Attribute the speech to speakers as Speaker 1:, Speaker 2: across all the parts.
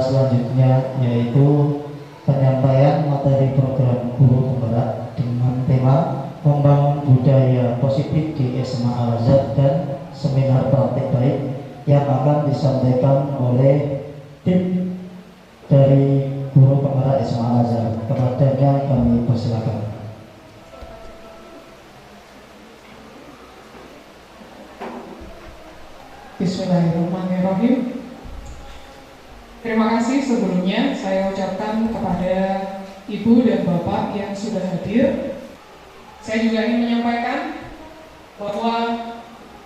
Speaker 1: selanjutnya yaitu penyampaian materi program guru penggerak dengan tema membangun budaya positif di SMA Al-Azhar dan seminar praktik baik yang akan disampaikan oleh tim dari guru penggerak SMA Al-Azhar. Kepadanya kami persilakan.
Speaker 2: Bismillahirrahmanirrahim. Terima kasih sebelumnya saya ucapkan kepada Ibu dan Bapak yang sudah hadir. Saya juga ingin menyampaikan bahwa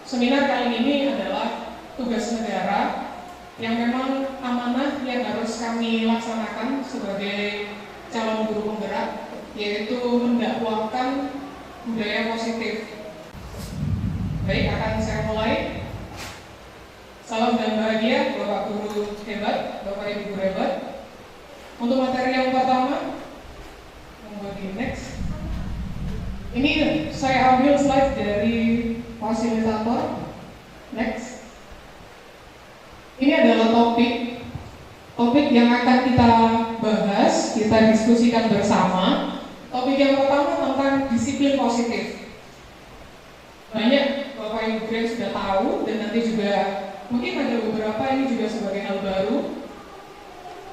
Speaker 2: seminar kali ini adalah tugas negara yang memang amanah yang harus kami laksanakan sebagai calon guru penggerak, yaitu mendakwahkan budaya positif. Baik, akan saya mulai. Salam dan bahagia Bapak Guru hebat, Bapak Ibu Guru hebat. Untuk materi yang pertama, monggo di next. Ini saya ambil slide dari fasilitator. Next. Ini adalah topik yang akan kita bahas, kita diskusikan bersama. Topik yang pertama tentang disiplin positif. Banyak Bapak Ibu Guru yang sudah tahu dan nanti juga mungkin ada beberapa ini juga sebagai hal baru.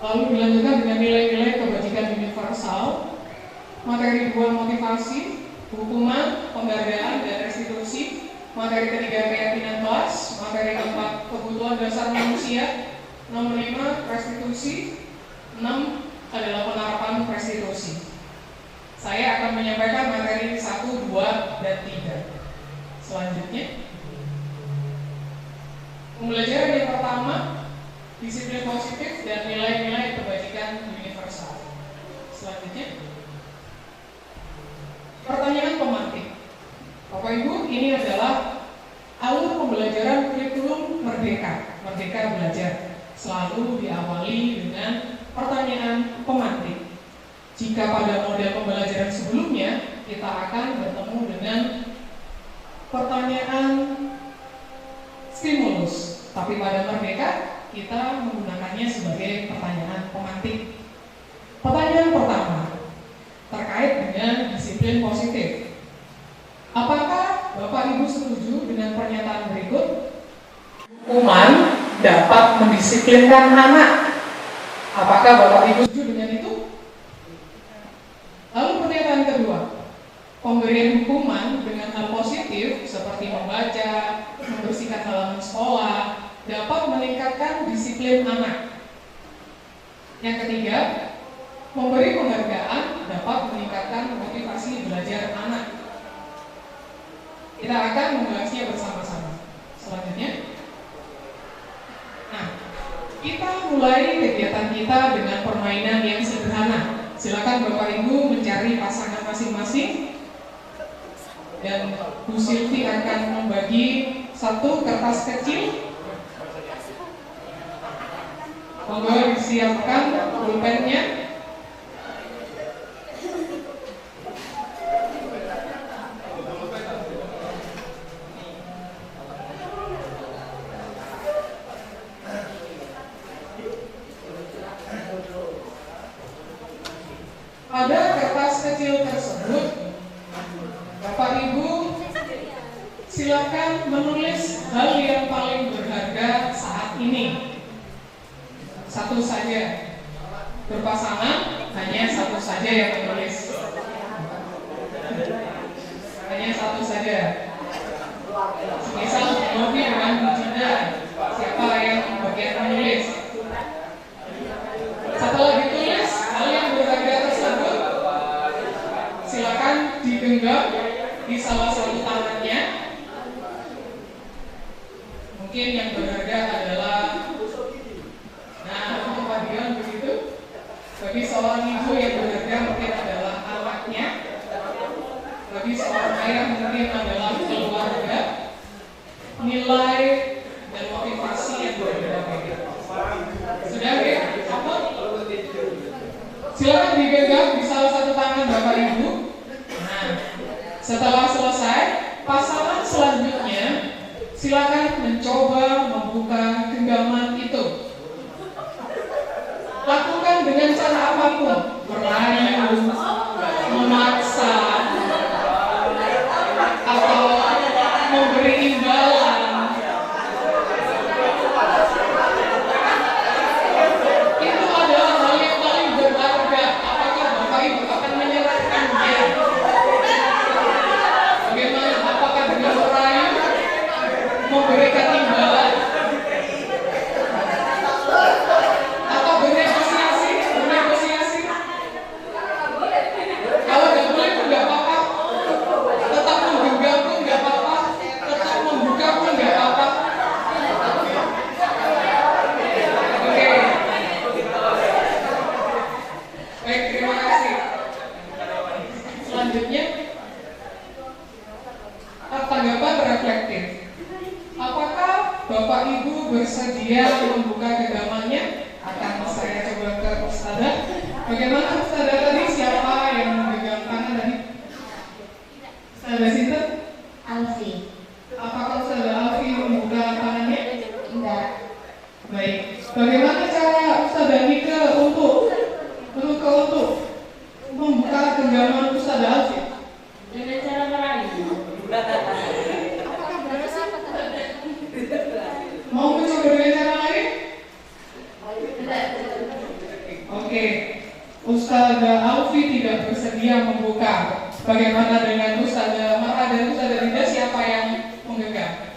Speaker 2: Lalu dilanjutkan dengan nilai-nilai kebajikan universal, materi 2 motivasi, hukuman, penghargaan dan restitusi, materi ketiga keyakinan kelas, materi keempat kebutuhan dasar manusia, nomor 5 restitusi, 6 adalah penerapan restitusi. Saya akan menyampaikan materi 1, 2, dan 3. Selanjutnya, pembelajaran yang pertama, disiplin positif dan nilai-nilai kebajikan universal. Selanjutnya, pertanyaan pemantik. Bapak Ibu, ini adalah alur pembelajaran kurikulum Merdeka Belajar. Selalu diawali dengan pertanyaan pemantik. Jika pada model pembelajaran sebelumnya, kita akan bertemu dengan pertanyaan stimulus, tapi pada Merdeka kita menggunakannya sebagai pertanyaan pemantik. Pertanyaan pertama terkait dengan disiplin positif. Apakah Bapak Ibu setuju dengan pernyataan berikut? Hukuman dapat mendisiplinkan anak. Apakah Bapak Ibu setuju dengan itu? Lalu pernyataan kedua, pemberian hukuman dengan hal positif seperti membaca, membersihkan halaman sekolah dapat meningkatkan disiplin anak. Yang ketiga, memberi penghargaan dapat meningkatkan motivasi belajar anak. Kita akan membahasnya bersama-sama. Selanjutnya, kita mulai kegiatan kita dengan permainan yang sederhana. Silakan Bapak Ibu mencari pasangan masing-masing dan Bu Silvi akan membagi satu kertas kecil. Monggo disiapkan pulpennya. Pada kertas kecil tersebut, Bapak Ibu silakan menulis hal yang paling berharga saat ini. Satu saja. Berpasangan hanya satu saja yang menulis. Hanya satu saja. Misal Novi dengan Bu Jinda, siapa yang bagian menulis? Setelah ditulis hal yang berharga tersebut, silakan digenggam di salah satu tangannya. Mungkin yang berharga adalah, untuk Pak Dion begitu. Bagi seorang ibu yang berharga mungkin adalah anaknya. Bagi seorang ayah mungkin adalah keluarga. Nilai dan motivasi yang berbeda-beda. Sudah ya? Apa? Silakan digenggam di salah satu tangan Bapak Ibu. Setelah selesai, pasangan selanjutnya silakan mencoba membuka genggaman itu. Selanjutnya, tanggapan reflektif. Apakah Bapak Ibu bersedia membuka genggamannya? Akan saya coba ke Ustazah. Bagaimana Ustazah tadi? Siapa yang memegang tangan tadi? Ustazah Sinten?
Speaker 3: Alfi.
Speaker 2: Apakah Ustazah Alfi membuka tangannya?
Speaker 3: Enggak.
Speaker 2: Baik. Bagaimana cara Ustazah Nike untuk membuka genggaman Ustazah Alfi?
Speaker 3: Dengan cara merayu.
Speaker 2: Mau mencoba dengan cara lain? Oke. Ustazah Alfi tidak bersedia membuka. Bagaimana dengan Ustazah Marah dan Ustazah Dinda? Siapa yang menggenggam?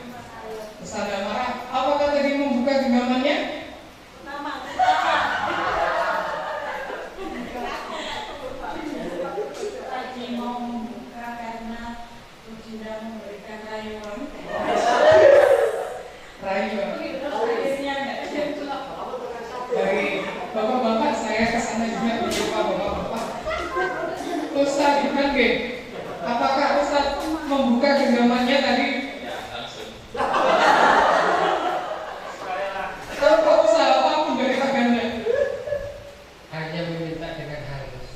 Speaker 2: Ustazah Marah, apakah tadi membuka genggamannya?
Speaker 3: Tadi mau membuka karena sudah memberikan rayuan.
Speaker 2: Rayuan.
Speaker 3: Akhirnya enggak ada.
Speaker 2: Baik, bapak-bapak, saya kesana juga berjumpa bapak-bapak. Ustaz Ibrahim, apakah Ustaz membuka genggamannya tadi? Tanpa usaha apapun dari Pak Ganda.
Speaker 4: Hanya meminta dengan halus.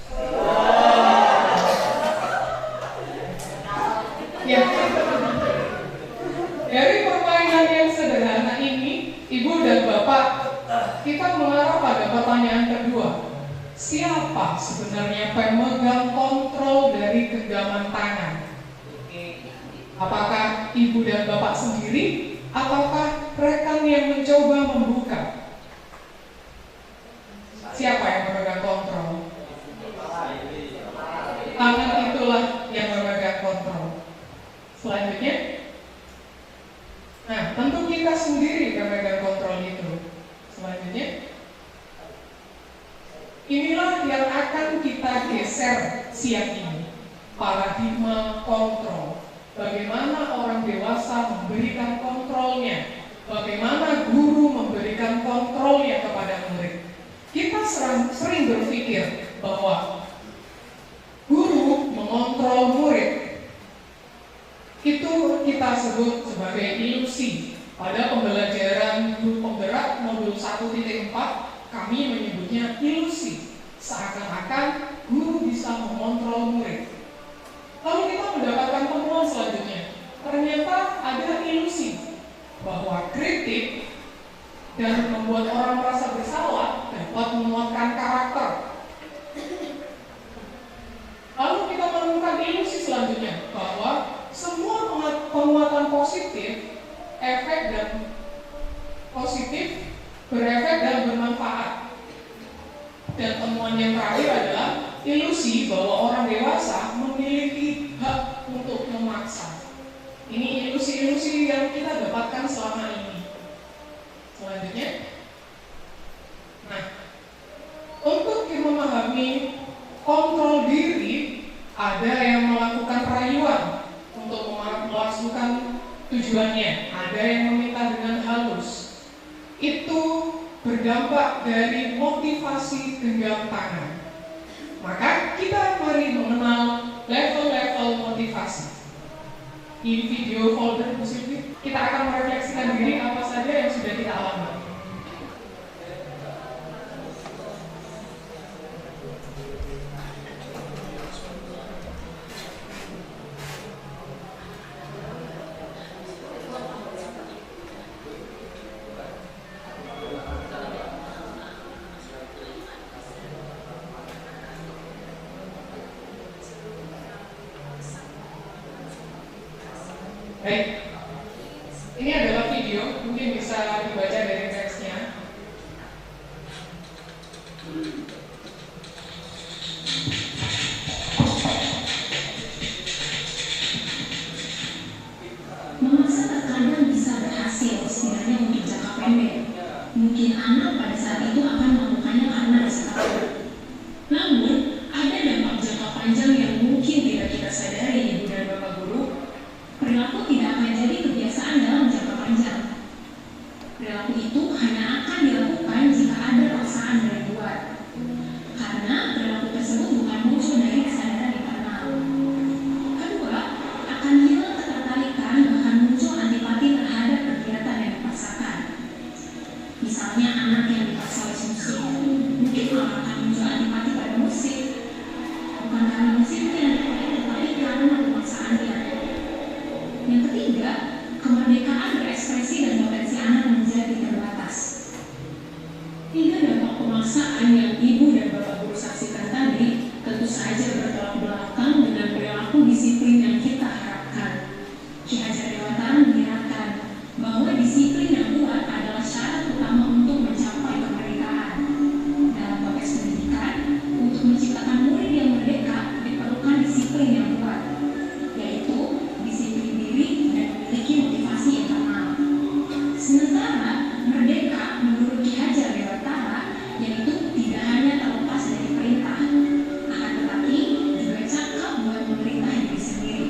Speaker 2: Ya. Dari permainan yang sederhana ini, Ibu dan Bapak, kita mengarah pada pertanyaan kedua. Siapa sebenarnya pemegang kontrol dari genggaman tangan? Apakah Ibu dan Bapak sendiri, ataukah rekan yang mencoba membuka? Siapa yang memegang kontrol? Tangan itulah yang memegang kontrol. Selanjutnya, nah tentu kita sendiri yang memegang kontrol itu. Selanjutnya, inilah yang akan kita geser siang ini, paradigma kontrol. Bagaimana orang dewasa memberikan kontrolnya, bagaimana guru memberikan kontrolnya kepada murid. Kita sering berpikir bahwa guru mengontrol murid, itu kita sebut sebagai ilusi. Pada pembelajaran guru penggerak modul 1.4, kami menyebutnya ilusi. Seakan-akan guru bisa mengontrol murid. Lalu kita mendapatkan temuan selanjutnya. Ternyata ada ilusi bahwa kritik dan membuat orang merasa bersalah dapat menguatkan karakter. Lalu kita menemukan ilusi selanjutnya bahwa semua penguatan positif, efek dan positif berefek dan bermanfaat. Dan temuan yang terakhir adalah ilusi bahwa orang dewasa memiliki hak untuk memaksa. Ini ilusi-ilusi yang kita dapatkan selama ini. Selanjutnya, nah, untuk memahami kontrol diri, ada yang melakukan rayuan untuk melaksanakan tujuannya, ada yang meminta dengan halus. Itu berdampak dari motivasi genggam tangan. Maka kita mari mengenal level-level motivasi. Di video folder musik kita akan merefleksikan diri apa saja yang sudah kita alami. Baik, ini adalah video, mungkin bisa dibaca dari teksnya.
Speaker 5: Memaksa terkadang bisa berhasil setidaknya untuk jangka pendek. Mungkin anak pada saat itu akan melakukannya karena rasa takut. Namun, ada dampak jangka panjang yang mungkin tidak kita sadari, Ibu dan Bapak Guru. Perilaku tidak akan jadi kebiasaan dalam jangka panjang. Perilaku itu hanya akan dilakukan jika ada paksaan dari luar. Karena perilaku tersebut bukan muncul dari kesadaran internal. disiplin yang kita harapkan. Ki Hajar Dewantara mengingatkan bahwa disiplin yang kuat adalah syarat utama untuk mencapai kemerdekaan. Dalam konteks pendidikan, untuk menciptakan murid yang merdeka diperlukan disiplin yang kuat, yaitu disiplin diri dan memiliki motivasi internal. Sementara merdeka menurut Ki Hajar Dewantara yaitu tidak hanya terlepas dari perintah, akan tetapi juga cakap buat memerintah diri sendiri.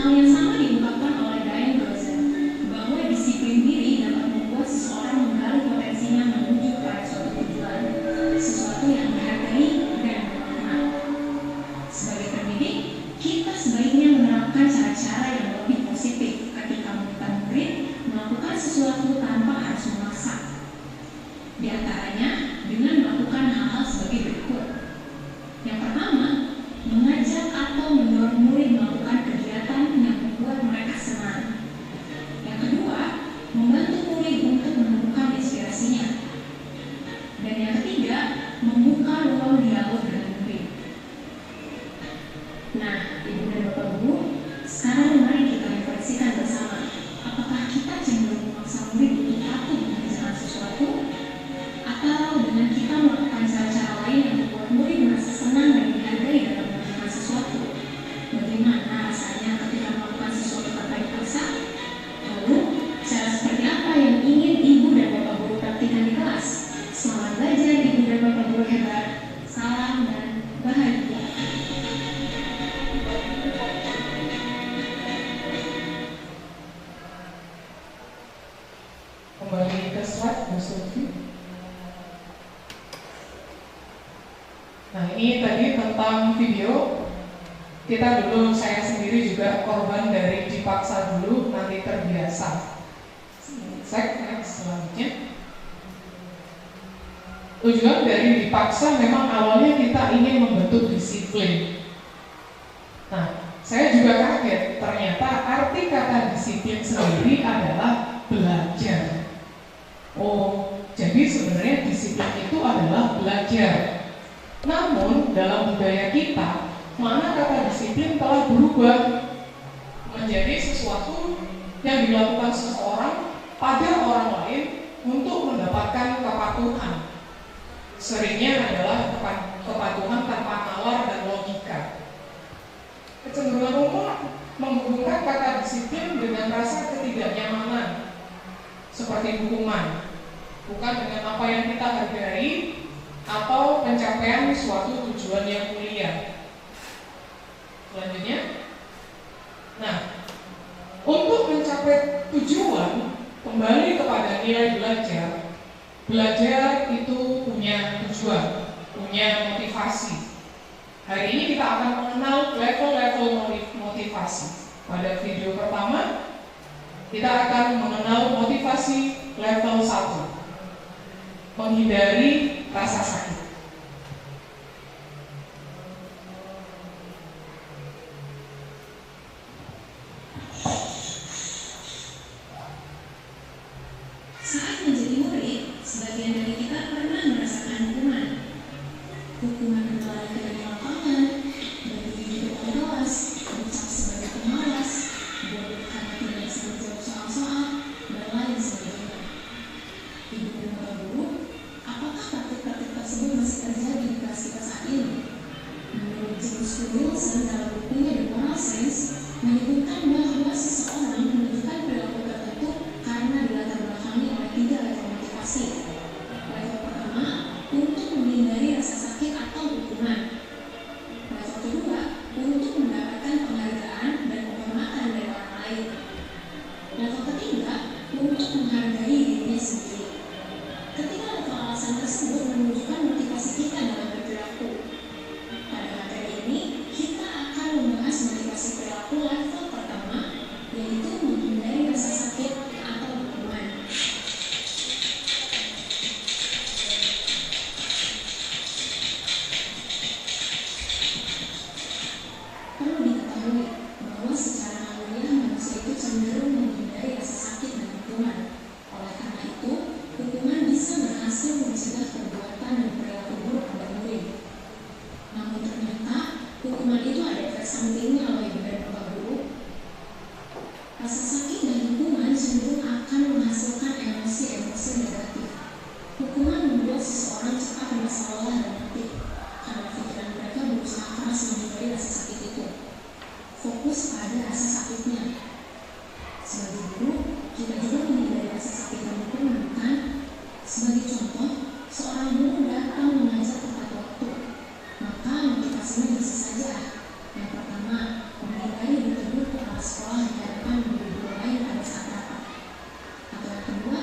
Speaker 5: Hal yang sama diungkapkan oleh Diane Gozan bahwa disiplin diri dapat membuat seseorang menggali potensinya menuju pada suatu tujuan, sesuatu yang menghargai dan bermakna. Sebagai pendidik, kita sebaiknya menerapkan cara-cara yang lebih positif ketika meminta murid melakukan sesuatu tanpa harus memaksa. Di antaranya dengan melakukan hal-hal sebagai berikut. Yang pertama, mengajak atau mendorong murid melakukan kegiatan yang membuat mereka senang. Yang kedua, membantu murid untuk menemukan inspirasinya. Dan yang ketiga, membuka ruang dialog dengan murid. Nah, Ibu dan Bapak Guru, sekarang mari kita refleksikan bersama. Apakah kita cenderung memaksa murid untuk patuh mengerjakan sesuatu? Atau dengan kita melakukan cara-cara lain yang membuat murid merasa senang dan dihargai dalam melakukan sesuatu? Bagaimana rasanya ketika melakukan sesuatu tanpa dipaksa? Lalu, cara seperti apa yang ingin Ibu dan Bapak Guru praktikkan di kelas? Selamat belajar Ibu dan Bapak Guru hebat. Salam dan bahagia.
Speaker 2: Kembali ke slide, Bu Sulfi. Nah, ini tadi tentang video. Kita dulu, saya sendiri juga korban dari dipaksa dulu, nanti terbiasa. Next, selanjutnya. Tujuan dari dipaksa memang awalnya kita ingin membentuk disiplin. Nah, saya juga kaget, ternyata arti kata disiplin sendiri adalah belajar. Oh, jadi sebenarnya disiplin itu adalah belajar. Namun dalam budaya kita, mana kata disiplin telah berubah menjadi sesuatu yang dilakukan seseorang pada orang lain untuk mendapatkan kepatuhan. Seringnya adalah kepatuhan tanpa nalar dan logika. Kecenderungan umum menghubungkan kata disiplin dengan rasa ketidaknyamanan, seperti hukuman, bukan dengan apa yang kita hargai atau pencapaian suatu tujuan yang mulia. Selanjutnya, nah, untuk mencapai tujuan, kembali kepada nilai belajar. Belajar itu punya tujuan, punya motivasi. Hari ini kita akan mengenal level-level motivasi. Pada video pertama, kita akan mengenal motivasi level 1, menghindari rasa sakit.
Speaker 5: Saat menjadi murid, sebagian dari kita pernah merasakan hukuman. Hukuman antara tidak melakukan, bagi di depan kelas, dicap sebagai pemalas, bodoh karena tidak bisa menjawab soal-soal, dan lain sebagainya. Ibu dan Bapak Guru, apakah praktik-praktik tersebut masih terjadi di kelas kita saat ini? Menurut James Wilson dalam bukunya The Moral Sense, menyebutkan bahwa seseorang menunjukkan perilaku tertentu karena dilatar belakangi oleh 3 level motivasi. Level pertama, untuk menghindari rasa sakit atau hukuman. Level kedua, untuk mendapatkan penghargaan dan penghormatan dari orang lain. Level ketiga, untuk menghargai dirinya sendiri. Ketiga level alasan tersebut menunjukkan motivasi kita dalam berperilaku. Pada materi ini, kita akan membahas motivasi perilaku level pertama, yaitu sampingnya loh Ibu dan Bapak Guru. Rasa sakit dan hukuman cenderung akan menghasilkan emosi-emosi negatif. Hukuman membuat seseorang cepat merasa lelah dan letih karena pikiran mereka berusaha keras menghindari rasa sakit itu. Fokus pada rasa sakitnya. Sebagai guru, kita juga menghindari rasa sakit dan hukuman, bukan? Sebagai contoh, seorang guru datang mengajar tepat waktu, maka motivasinya bisa saja. Yang pertama, menghindari ditegur kepala sekolah dikarenakan guru lain pada saat rapat. Atau yang kedua,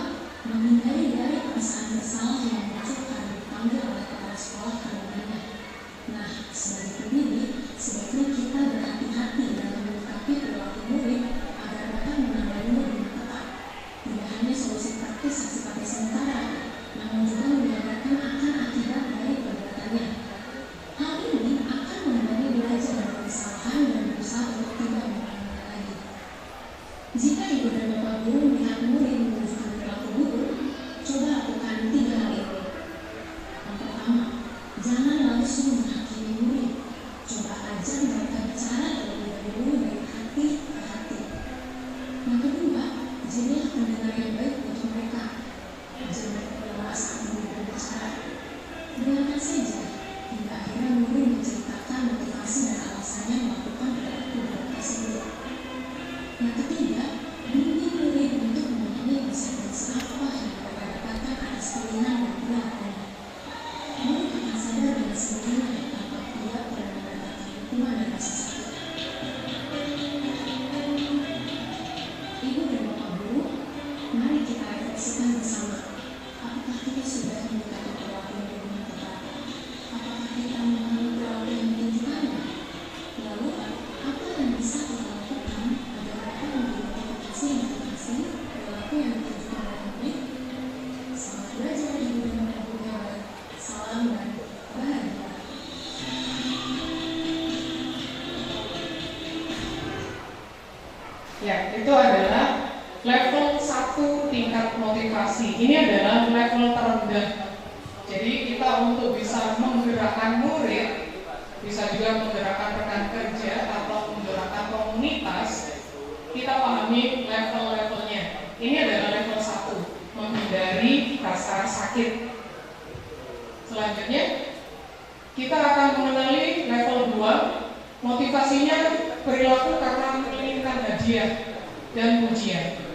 Speaker 5: menghindari dari perasaan bersalah yang muncul karena dipanggil oleh kepala sekolah karenanya. Nah, sebagai pendidik, sebaiknya kita berhati-hati dalam menyikapi perilaku murid agar dapat menangani dengan tepat. Tidak hanya solusi praktis yang sifatnya sementara, namun juga menyadarkan akan akibat dari perbuatannya. Hal ini akan membantu belajar dari kesalahan dan berusaha untuk tidak mengulanginya lagi. Jika Ibu dan Bapak Guru melihat murid menunjukkan perilaku buruk, coba lakukan 3 hal ini. Yang pertama, jangan langsung menghakimi murid. Coba ajar mereka bicara terlebih dahulu dari hati ke hati. Yang kedua, jadilah pendengar yang baik untuk mereka. Ajar mereka lelah saat murid berbicara. Biarkan saja hingga akhirnya murid menceritakan motivasi dan alasannya melakukan perilaku buruk tersebut. Yang ketiga, bimbing murid untuk memahami konsekuensi apa yang mereka dapatkan atas pilihan dan perilakunya. Murid akan sadar dengan sendirinya tanpa dia pernah mendapatkan hukuman dan rasa sakit. Ibu dan Bapak Guru, mari kita refleksikan bersama. Apakah kita sudah mendekati perilaku yang dengan tepat? Apakah kita memahami perilaku yang ditunjukkannya? Lalu, apa yang bisa kita lakukan agar dapat mengidentifikasi perilaku yang ditunjukkan oleh murid? Selamat belajar Ibu dan Bapak Guru. Salam dan bahagia.
Speaker 2: Ya, itu adalah level 1 tingkat motivasi. Ini adalah level terendah. Jadi kita untuk bisa menggerakkan murid, bisa juga menggerakkan rekan kerja atau menggerakkan komunitas, kita pahami level-levelnya. Ini adalah level 1, menghindari rasa sakit. Selanjutnya, kita akan mengenali level 2, motivasinya perilaku karena menginginkan hadiah dan pujian.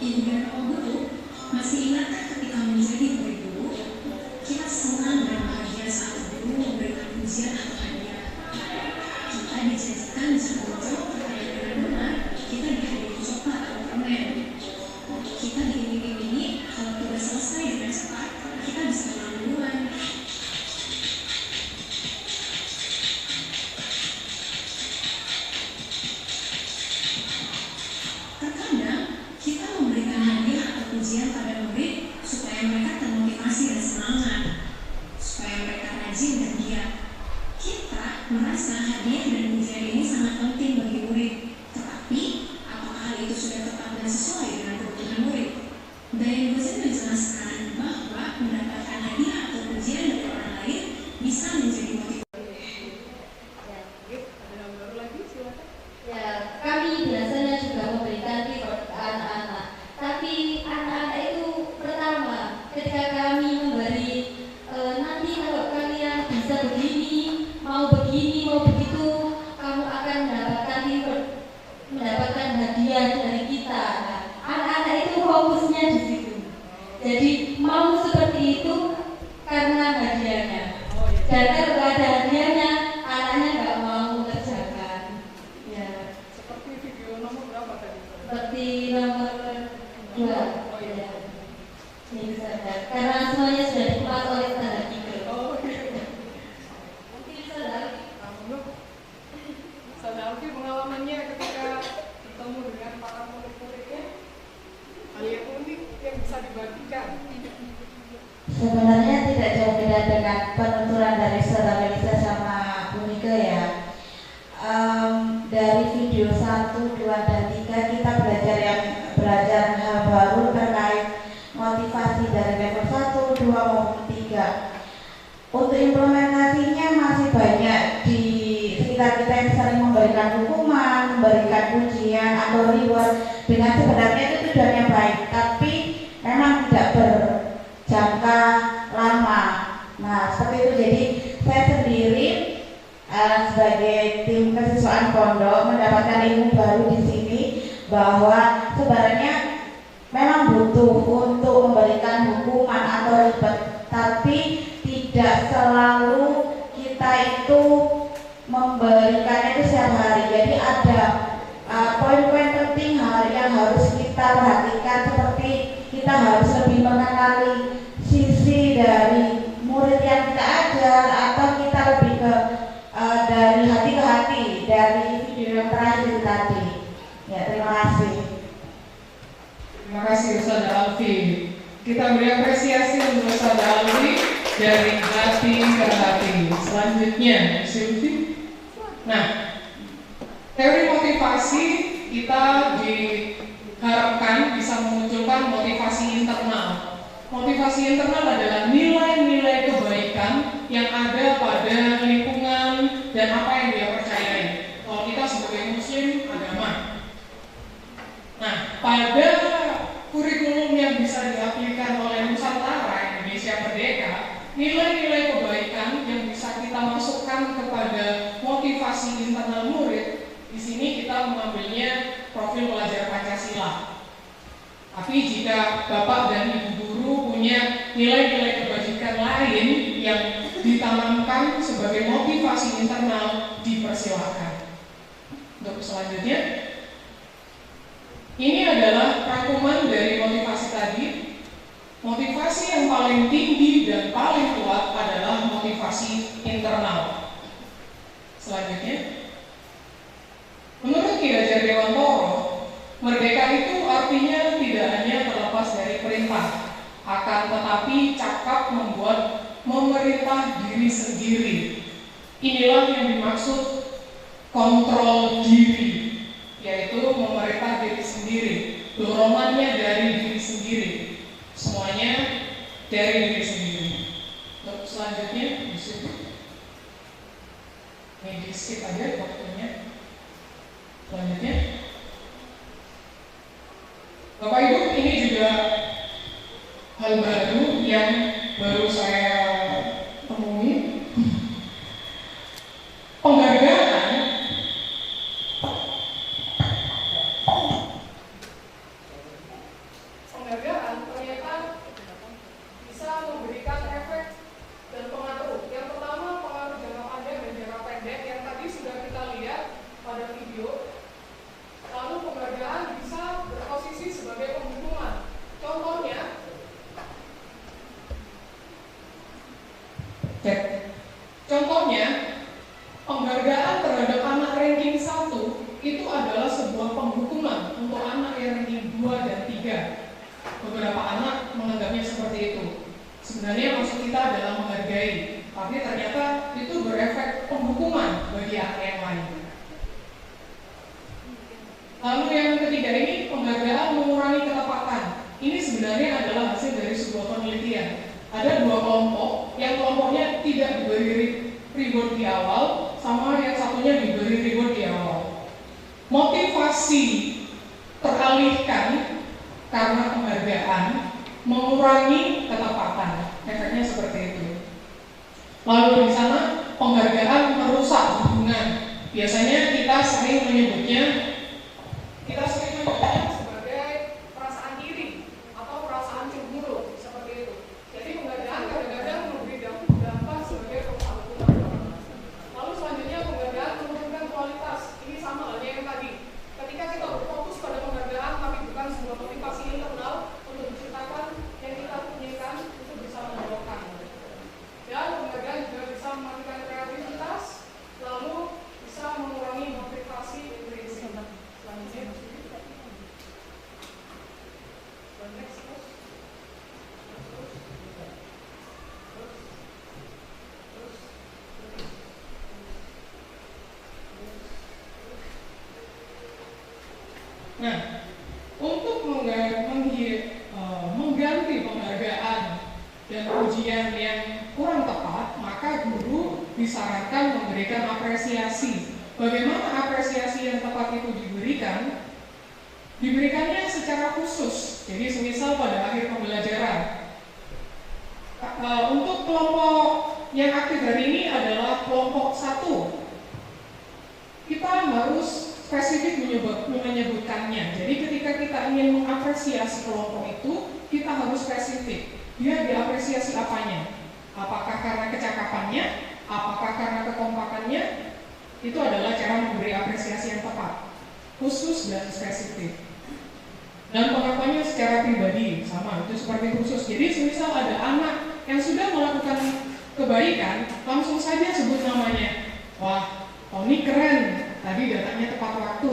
Speaker 5: Ibu dan Bapak Guru, masih ingatkah ketika menjadi murid dulu, kita senang dan bahagia saat guru memberikan pujian atau hadiah. Kita dijanjikan jika menjawab pertanyaan dengan benar, kita dihadiahi coklat atau permen. Kita diiming-imingi kalau tugas selesai dengan cepat, kita bisa pulang duluan. Terkadang kita memberikan hadiah atau pujian pada murid supaya mereka termotivasi dan semangat, supaya mereka rajin dan giat. Kita merasa hadiah dan pujian ini sangat penting bagi murid. Tetapi, apakah hal itu sudah tepat dan sesuai dengan kebutuhan murid? Daya dosen menjelaskan bahwa mendapatkan hadiah atau pujian dari orang lain bisa menjadi motivasi.
Speaker 3: Ya, kami biasanya juga memberikan reward ke anak-anak. Tapi anak-anak itu pertama, ketika kami memberi nanti kalau kalian bisa begini, mau begitu, kamu akan mendapatkan reward, mendapatkan hadiah dari kita. Nah, anak-anak itu fokusnya di situ. Jadi mau seperti itu karena hadiahnya. Dan kalau ada hadiahnya, anaknya nggak mau mengerjakan. Ya.
Speaker 2: Seperti video nomor berapa tadi?
Speaker 3: Seperti nomor 2. Ya. Ini saja. Karena semuanya sudah dikemas oleh tanda tiga.
Speaker 2: Oh, iya.
Speaker 3: Mungkin saudara.
Speaker 2: Saudara Alfi, pengalamannya ketika bertemu dengan para murid-muridnya, hal yang unik yang bisa dibagikan.
Speaker 3: Sebenarnya tidak jauh beda dengan penuturan dari saudara Melisa sama Bu Nike ya.
Speaker 6: dari video 1, 2, dan 3 kita belajar hal baru terkait motivasi dari level 1, 2, maupun 3. Untuk implementasinya masih banyak di sekitar kita yang sering memberikan hukuman, memberikan ujian atau reward dengan sebenarnya itu tujuannya baik, tapi memang tidak berjangka lama. Nah, seperti itu. Jadi saya sendiri sebagai tim kesiswaan pondok mendapatkan ilmu baru di sini bahwa sebenarnya memang butuh untuk memberikan hukuman atau reward, tapi tidak selalu kita itu memberikan itu setiap hari. Jadi ada poin-poin penting yang harus kita perhatikan, seperti kita harus lebih mengenali sisi dari murid yang kita ajar, atau kita lebih ke dari hati ke hati dari video yang terakhir tadi. Ya, terima kasih.
Speaker 2: Terima kasih Ustaz Alfi. Kita beri apresiasi untuk Ustaz Alfi dari hati ke hati. Selanjutnya, Sylvie. Nah, teori motivasi kita diharapkan bisa memunculkan motivasi internal. Motivasi internal adalah nilai-nilai kebaikan yang ada pada lingkungan dan apa yang dia percayai. Kalau kita sebagai Muslim, agama. Nah, pada kurikulum yang bisa diaplikasikan oleh Nusantara Indonesia Merdeka, nilai-nilai kebaikan yang bisa kita masukkan kepada motivasi internal murid, di sini kita mengambilnya profil pelajar Pancasila. Tapi jika Bapak dan Ibu guru punya nilai-nilai kebajikan lain yang ditanamkan sebagai motivasi internal, dipersilakan. Untuk selanjutnya, ini adalah rangkuman dari motivasi tadi. Motivasi yang paling tinggi dan paling kuat adalah motivasi internal. Selanjutnya, menurut Ki Hajar Dewantoro, merdeka itu artinya tidak hanya terlepas dari perintah, akan tetapi cakap membuat memerintah diri sendiri. Inilah yang dimaksud kontrol diri, yaitu memerintah diri sendiri. Dorongannya dari diri sendiri, semuanya dari diri sendiri. Untuk selanjutnya, ini di skip aja waktunya. Selanjutnya, Bapak Ibu, ini juga hal baru yang baru saya temui. Penghargaan ternyata bisa memberikan efek dan pengaruh. Yang pertama, pengaruh jangka panjang dan jangka pendek yang tadi sudah kita lihat pada video. Lalu penghargaan bisa berposisi sebagai penghukuman. Contohnya, penghargaan terhadap anak ranking 1 itu adalah sebuah penghukuman untuk anak yang ranking 2 dan 3. Beberapa anak menganggapnya seperti itu. Sebenarnya maksud kita adalah menghargai, tapi ternyata itu berefek penghukuman bagi anak yang lain. Lalu yang ketiga ini, penghargaan mengurangi ketepatan. Ini sebenarnya adalah hasil dari sebuah penelitian. Ada 2 kelompok, yang kelompoknya tidak diberi reward di awal, sama yang satunya diberi reward di awal. Motivasi teralihkan karena penghargaan mengurangi ketepatan. Efeknya seperti itu. Lalu di sana penghargaan merusak hubungan. Biasanya kita sering menyebutnya sebagai perasaan iri atau perasaan cemburu, seperti itu. Jadi penghargaan kadang-kadang memberi dampak sebagai penghukuman. Lalu selanjutnya penghargaan menurunkan kualitas. Ini sama halnya yang tadi. Ketika kita berfokus pada penghargaan tapi bukan sebuah motivasi internal untuk menciptakan yang kita punyakan, itu bisa membahayakan. Dan penghargaan juga bisa mematikan kreativitas, lalu bisa mengurangi motivasi intrinsik. Nah, untuk mengganti penghargaan dan ujian yang kurang tepat, maka guru disarankan memberikan apresiasi. Bagaimana apresiasi yang tepat itu diberikan? Diberikannya secara khusus. Jadi semisal pada akhir pembelajaran, untuk kelompok yang aktif hari ini adalah kelompok 1. Kita harus spesifik menyebutkannya. Jadi ketika kita ingin mengapresiasi kelompok itu, kita harus spesifik. Dia diapresiasi apanya? Apakah karena kecakapannya? Apakah karena kekompakannya? Itu adalah cara memberi apresiasi yang tepat, khusus dan spesifik. Dan pengakuannya secara pribadi, sama, itu seperti khusus. Jadi semisal ada anak yang sudah melakukan kebaikan, langsung saja sebut namanya. Wah, Tony keren, tadi datangnya tepat waktu,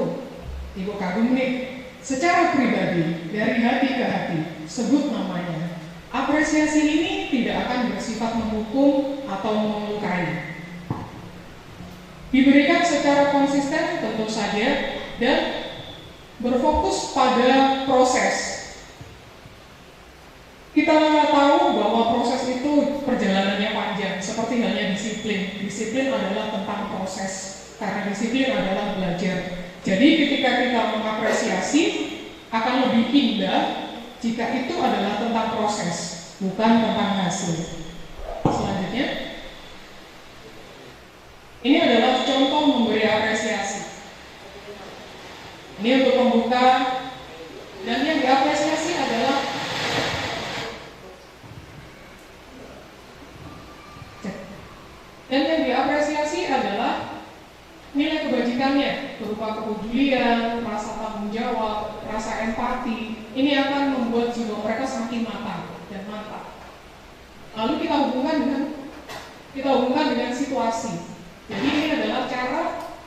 Speaker 2: Ibu kagum nih. Secara pribadi, dari hati ke hati, sebut namanya. Apresiasi ini tidak akan bersifat menghukum atau melukai. Diberikan secara konsisten tentu saja dan berfokus pada proses. Kita tahu bahwa proses itu perjalanannya panjang, seperti halnya disiplin. Disiplin adalah tentang proses, karena disiplin adalah belajar. Jadi ketika kita mengapresiasi akan lebih indah jika itu adalah tentang proses, bukan tentang hasil. Selanjutnya, ini adalah contoh memberi apresiasi. Ini untuk pembuka, dan yang diapresiasi adalah nilai kebajikannya berupa kepedulian, rasa tanggung jawab, rasa empati. Ini akan membuat jiwa mereka semakin matang dan mantap. Lalu kita hubungkan dengan situasi. Jadi ini adalah cara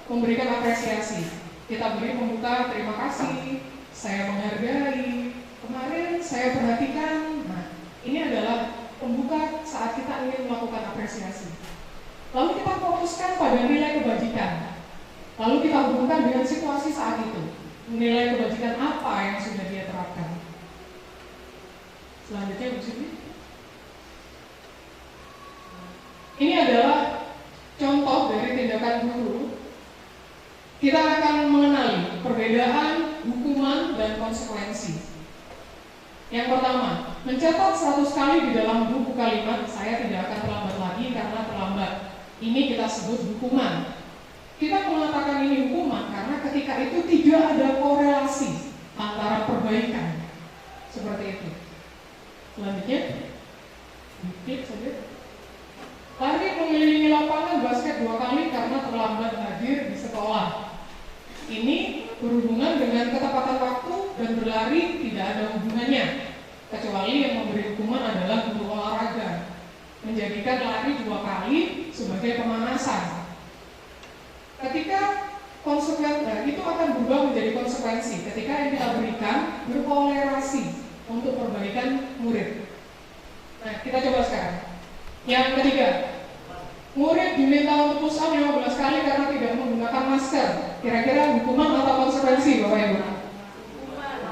Speaker 2: memberikan apresiasi. Kita beri pembuka, terima kasih, saya menghargai, kemarin saya perhatikan. Nah, ini adalah pembuka saat kita ingin melakukan apresiasi. Lalu kita fokuskan pada nilai kebajikan. Lalu kita hubungkan dengan situasi saat itu. Nilai kebajikan apa yang sudah dia terapkan? Selanjutnya, Bu Siti. Ini adalah contoh dari tindakan guru. Kita akan mengenali perbedaan hukuman dan konsekuensi. Yang pertama, mencatat 100 kali di dalam buku kalimat, saya tidak akan terlambat lagi karena terlambat. Ini kita sebut hukuman. Kita mengatakan ini hukuman karena ketika itu tidak ada korelasi antara perbaikan. Seperti itu. Selanjutnya, diklik saja. Lari mengelilingi lapangan basket 2 kali karena terlambat hadir di sekolah. Ini berhubungan dengan ketepatan waktu dan berlari tidak ada hubungannya. Kecuali yang memberi hukuman adalah guru olahraga. Menjadikan lari 2 kali sebagai pemanasan. Ketika itu akan berubah menjadi konsekuensi ketika yang kita berikan berkolerasi untuk perbaikan murid. Nah, kita coba sekarang. Yang ketiga, murid diminta untuk push up 15 kali karena tidak menggunakan masker. Kira-kira hukuman atau konsekuensi, Bapak Ibu?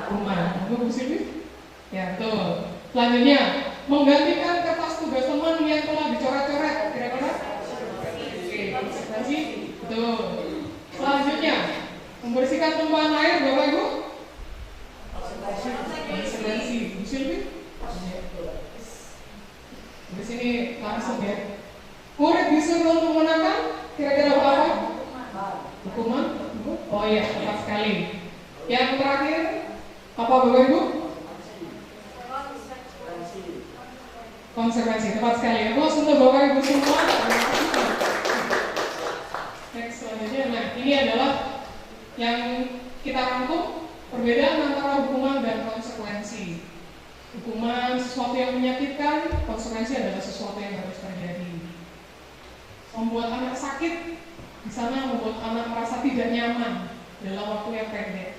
Speaker 2: Hukuman. Bu Silvi? Ya, betul. Selanjutnya, menggantikan kertas tugas teman yang telah dicoret-coret. Kira-kira? Oke, konsekuensi. Betul. Selanjutnya, membersihkan tumpahan air, Bapak Ibu? Konsekuensi. Bu Silvi? Di sini langsung ya. Murid disuruh untuk mengenakan, kira-kira apa? Hukuman? Oh iya, tepat sekali. Yang terakhir, apa Bapak Ibu? Konsekuensi, tepat sekali. Bos untuk Bapak Ibu semua. Next selanjutnya, nah ini adalah yang kita rangkum perbedaan antara hukuman dan konsekuensi. Hukuman sesuatu yang menyakitkan, konsekuensi adalah sesuatu yang harus terjadi. Membuat anak sakit, di sana membuat anak merasa tidak nyaman dalam waktu yang pendek.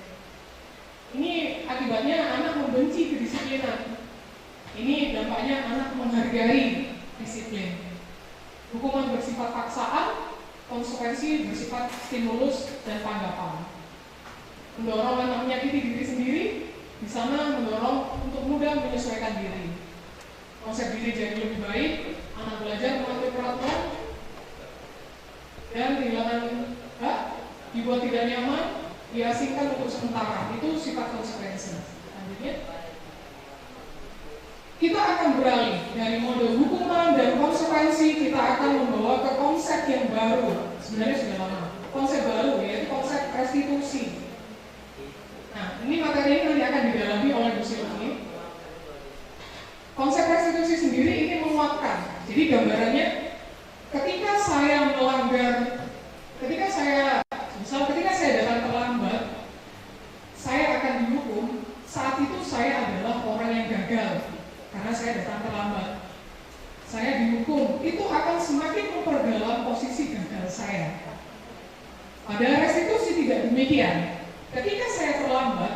Speaker 2: Ini akibatnya anak membenci kedisiplinan. Ini dampaknya anak menghargai disiplin. Hukuman bersifat paksaan, konsekuensi bersifat stimulus dan tanggapan. mendorong anak menyakiti diri sendiri, di sana mendorong untuk mudah menyesuaikan diri. Konsep diri jadi lebih baik, anak belajar mematuhi peraturan, dan kehilangan hak, dibuat tidak nyaman, diasingkan untuk sementara. Itu sifat konsekuensi. Selanjutnya, kita akan beralih dari mode hukuman dan konsekuensi, kita akan membawa ke konsep yang baru. Sebenarnya sudah lama. Konsep baru yaitu konsep restitusi. Nah, ini materi ini nanti akan didalami oleh Bu Silvi. Konsep restitusi sendiri ini menguatkan. Jadi gambarannya, ketika saya datang terlambat, saya akan dihukum. Saat itu saya adalah orang yang gagal karena saya datang terlambat. Saya dihukum, itu akan semakin memperdalam posisi gagal saya. Pada restitusi tidak demikian. Ketika saya terlambat,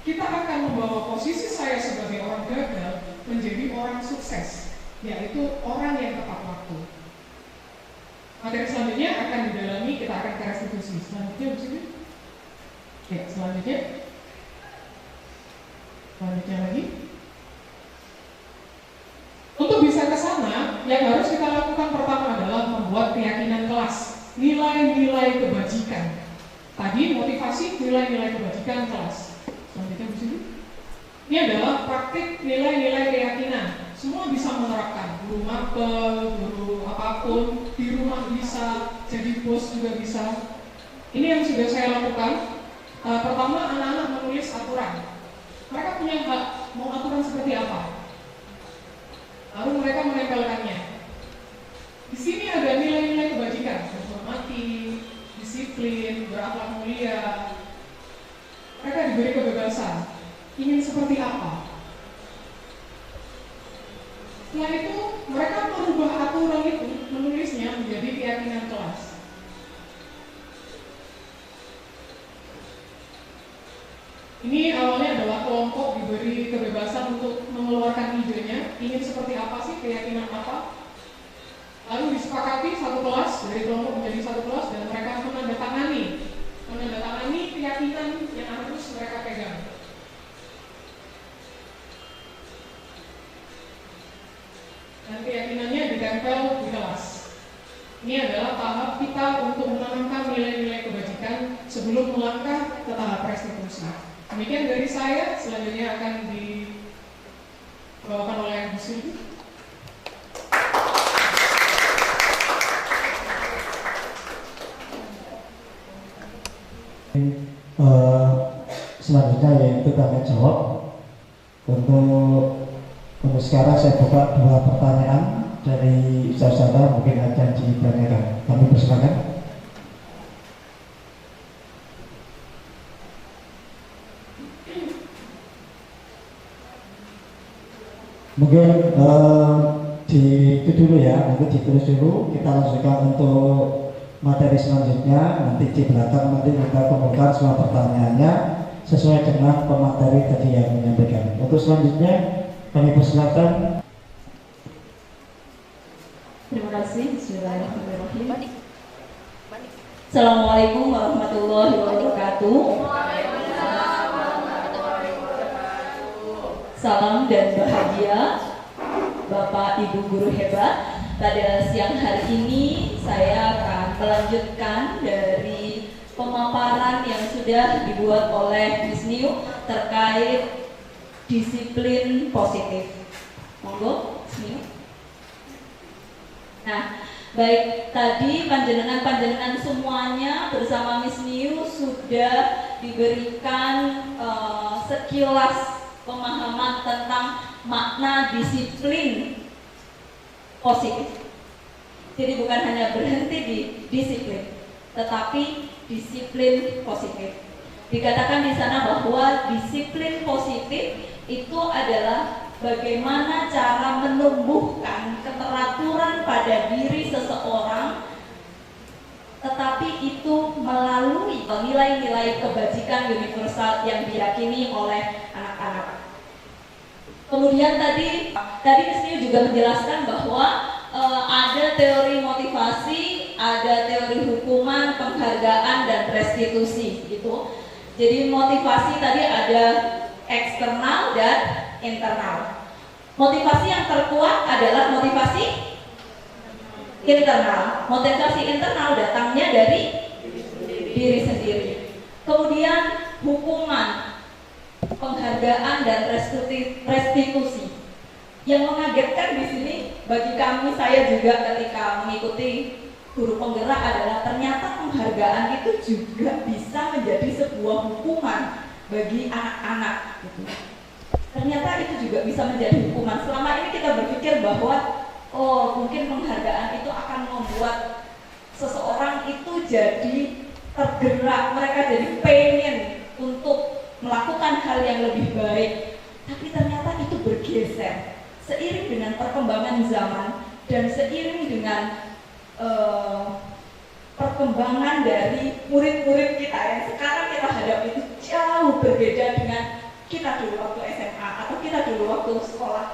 Speaker 2: kita akan membawa posisi saya sebagai orang gagal menjadi orang sukses, yaitu orang yang tepat waktu. Materi selanjutnya akan didalami, kita akan ke restitusi. Selanjutnya di sini. Ya, selanjutnya lagi. Untuk bisa ke sana, yang harus kita lakukan pertama adalah membuat keyakinan kelas, nilai-nilai kebajikan. Tadi motivasi nilai-nilai kebajikan kelas. Selanjutnya di sini. Ini adalah praktik nilai-nilai keyakinan. Semua bisa menerapkan, guru mapel, guru apapun, di rumah bisa, jadi bos juga bisa. Ini yang sudah saya lakukan. Pertama, anak-anak menulis aturan. Mereka punya hak, mau aturan seperti apa. Lalu mereka menempelkannya. Di sini ada nilai-nilai kebajikan, menghormati, disiplin, berakhlak mulia. Mereka diberi kebebasan. Ingin seperti apa? Setelah itu, mereka merubah aturan itu, menulisnya menjadi keyakinan kelas. Ini awalnya adalah kelompok diberi kebebasan untuk mengeluarkan idenya, ingin seperti apa sih, keyakinan apa. Lalu disepakati satu kelas, dari kelompok menjadi satu kelas, dan mereka menandatangani keyakinan yang harus mereka pegang. Dan keyakinannya ditempel di kelas. Ini adalah tahap kita untuk menanamkan nilai-nilai kebajikan sebelum melangkah ke tahap restitusi. Demikian dari saya, selanjutnya akan dibawakan oleh Bu Silvi.
Speaker 1: Selanjutnya yaitu tanya jawab. Untuk sekarang saya buka dua pertanyaan dari saudara, mungkin akan ditanyakan. Kami persilakan. Mungkin itu dulu ya, nanti ditulis dulu, kita lanjutkan untuk materi selanjutnya. Nanti di belakang nanti kita kumpulkan semua pertanyaannya sesuai dengan pemateri tadi yang menyampaikan. Untuk selanjutnya kami persilakan.
Speaker 7: Terima kasih. Bismillahirrahmanirrahim. Assalamualaikum warahmatullahi wabarakatuh. Salam dan bahagia Bapak Ibu guru hebat. Pada siang hari ini saya akan melanjutkan dari pemaparan yang sudah dibuat oleh Miss Niu terkait disiplin positif. Monggo, Miss Niu. Nah, baik, tadi panjenengan semuanya bersama Miss Niu sudah diberikan sekilas pemahaman tentang makna disiplin positif. Jadi bukan hanya berhenti di disiplin, tetapi disiplin positif. Dikatakan di sana bahwa disiplin positif itu adalah bagaimana cara menumbuhkan keteraturan pada diri seseorang, tetapi itu melalui nilai-nilai kebajikan universal yang diyakini oleh anak-anak. Kemudian tadi Miss Niu juga menjelaskan bahwa ada teori motivasi, ada teori hukuman, penghargaan, dan restitusi gitu. Jadi motivasi tadi ada eksternal dan internal. Motivasi yang terkuat adalah motivasi internal. Motivasi internal datangnya dari diri sendiri. Kemudian hukuman, penghargaan dan restitusi. Yang mengagetkan di sini bagi kami, saya juga ketika mengikuti guru penggerak adalah ternyata penghargaan itu juga bisa menjadi sebuah hukuman bagi anak-anak. Ternyata itu juga bisa menjadi hukuman. Selama ini kita berpikir bahwa mungkin penghargaan itu akan membuat seseorang itu jadi tergerak, mereka jadi pengen untuk melakukan hal yang lebih baik. Tapi ternyata itu bergeser seiring dengan perkembangan zaman dan seiring dengan perkembangan dari murid-murid kita yang sekarang kita hadapi itu jauh berbeda dengan kita dulu waktu SMA atau kita dulu waktu sekolah.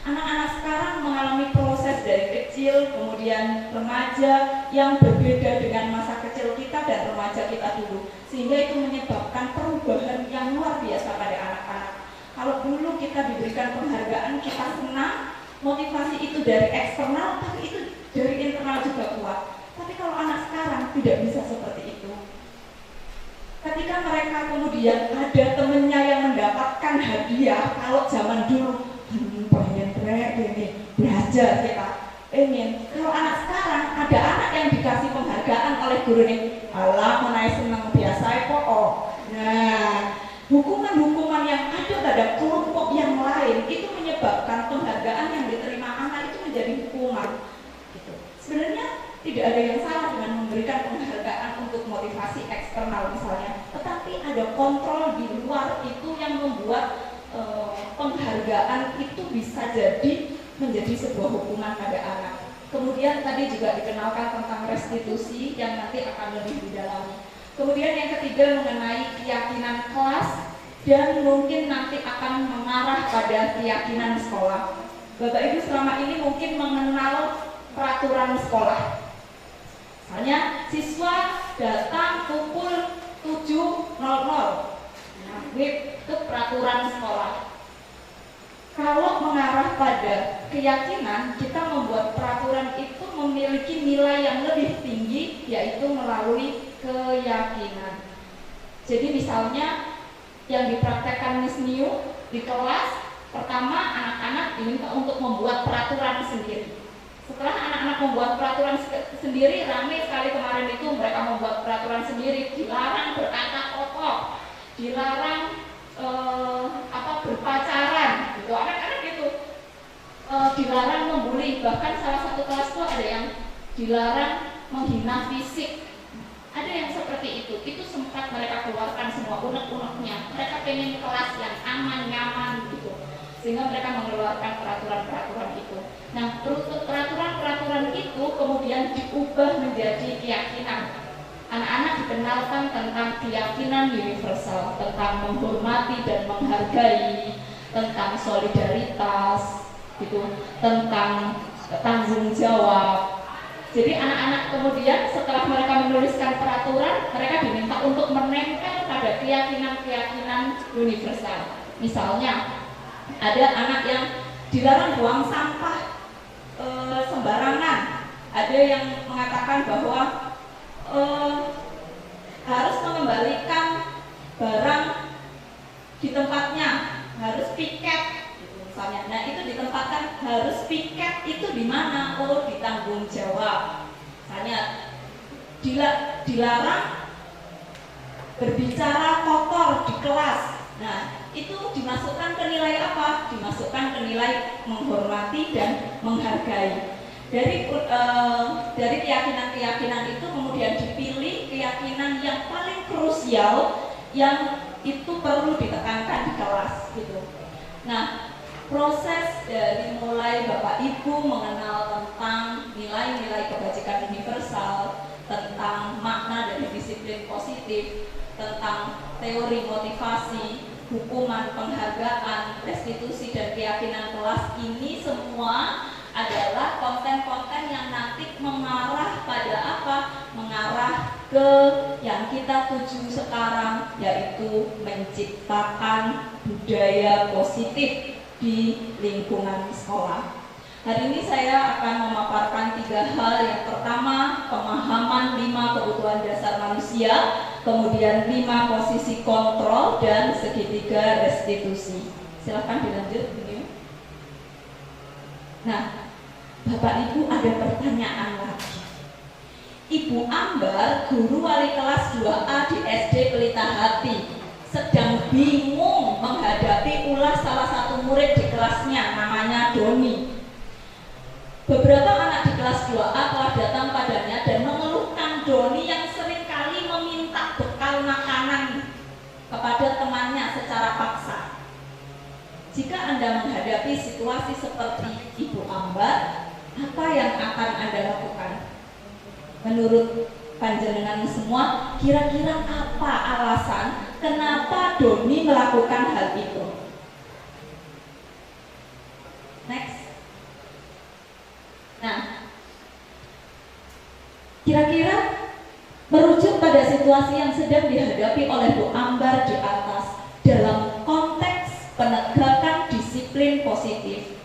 Speaker 7: Anak-anak sekarang mengalami proses dari kecil kemudian remaja yang berbeda dengan masa kecil kita dan remaja kita dulu, sehingga itu menyebabkan perubahan yang luar biasa pada anak-anak. Kalau dulu kita diberikan penghargaan, kita senang, motivasi itu dari eksternal, tapi itu dari internal juga kuat. Tapi kalau anak sekarang tidak bisa seperti itu. Ketika mereka kemudian ada temennya yang mendapatkan hadiah, kalau zaman dulu pengen belajar kita pengen. Kalau anak sekarang ada anak yang dikasih penghargaan oleh guru nih, alah menai senang biasa kok. Nah, hukuman-hukuman yang ada pada kelompok yang lain itu menyebabkan penghargaan yang diterima anak itu menjadi hukuman. Sebenarnya tidak ada yang salah dengan memberikan penghargaan untuk motivasi eksternal misalnya, tetapi ada kontrol di luar itu yang membuat penghargaan itu bisa jadi menjadi sebuah hukuman pada anak. Kemudian tadi juga dikenalkan tentang restitusi yang nanti akan lebih didalami. Kemudian yang ketiga mengenai keyakinan kelas dan mungkin nanti akan mengarah pada keyakinan sekolah. Bapak Ibu selama ini mungkin mengenal peraturan sekolah. Misalnya siswa datang pukul 7.00. Nah, itu peraturan sekolah. Kalau mengarah pada keyakinan, kita membuat peraturan itu memiliki nilai yang lebih tinggi, yaitu melalui keyakinan. Jadi misalnya yang dipraktekkan Miss New di kelas, pertama anak-anak diminta untuk membuat peraturan sendiri. Setelah anak-anak membuat peraturan sendiri, ramai sekali kemarin itu mereka membuat peraturan sendiri, dilarang berkata kotor, dilarang berpacaran, gitu. Anak-anak gitu dilarang membuli, bahkan salah satu kelas itu ada yang dilarang menghina fisik. Ada yang seperti itu sempat mereka keluarkan semua unek-uneknya. Mereka pengen kelas yang aman, nyaman gitu, sehingga mereka mengeluarkan peraturan-peraturan itu. Nah, peraturan-peraturan itu kemudian diubah menjadi keyakinan. Anak-anak dikenalkan tentang keyakinan universal, tentang menghormati dan menghargai, tentang solidaritas, gitu, tentang tanggung jawab. Jadi anak-anak kemudian setelah mereka menuliskan peraturan, mereka diminta untuk menempel pada keyakinan-keyakinan universal. Misalnya, ada anak yang dilarang buang sampah sembarangan. Ada yang mengatakan bahwa harus mengembalikan barang di tempatnya, harus piket gitu, misalnya. Nah, itu ditempatkan harus piket itu di mana? Oh, di tanggung jawab. Misalnya dilarang berbicara kotor di kelas. Nah, itu dimasukkan ke nilai apa? Dimasukkan ke nilai menghormati dan menghargai. Dari keyakinan-keyakinan itu kemudian dipilih keyakinan yang paling krusial yang itu perlu ditekankan di kelas gitu. Nah, proses dari mulai Bapak Ibu mengenal tentang nilai-nilai kebajikan universal, tentang makna dari disiplin positif, tentang teori motivasi, hukuman, penghargaan, restitusi dan keyakinan kelas ini semua adalah konten-konten yang nanti mengarah pada apa? Mengarah ke yang kita tuju sekarang, yaitu menciptakan budaya positif di lingkungan sekolah. Hari ini saya akan memaparkan 3 hal. Yang pertama, pemahaman 5 kebutuhan dasar manusia, kemudian 5 posisi kontrol, dan segitiga restitusi. Silahkan dilanjut. Nah, Bapak Ibu, ada pertanyaan lagi. Ibu Ambar, guru wali kelas 2A di SD Pelita Hati, sedang bingung menghadapi ulah salah satu murid di kelasnya, namanya Doni. Beberapa anak di kelas 2A telah datang padanya dan mengeluhkan Doni yang seringkali meminta bekal makanan kepada temannya secara paksa. Jika Anda menghadapi situasi seperti Ibu Ambar, apa yang akan Anda lakukan? Menurut panjenengan semua, kira-kira apa alasan kenapa Doni melakukan hal itu? Next. Nah, kira-kira merujuk pada situasi yang sedang dihadapi oleh Bu Ambar di atas dalam konteks penegakan disiplin positif,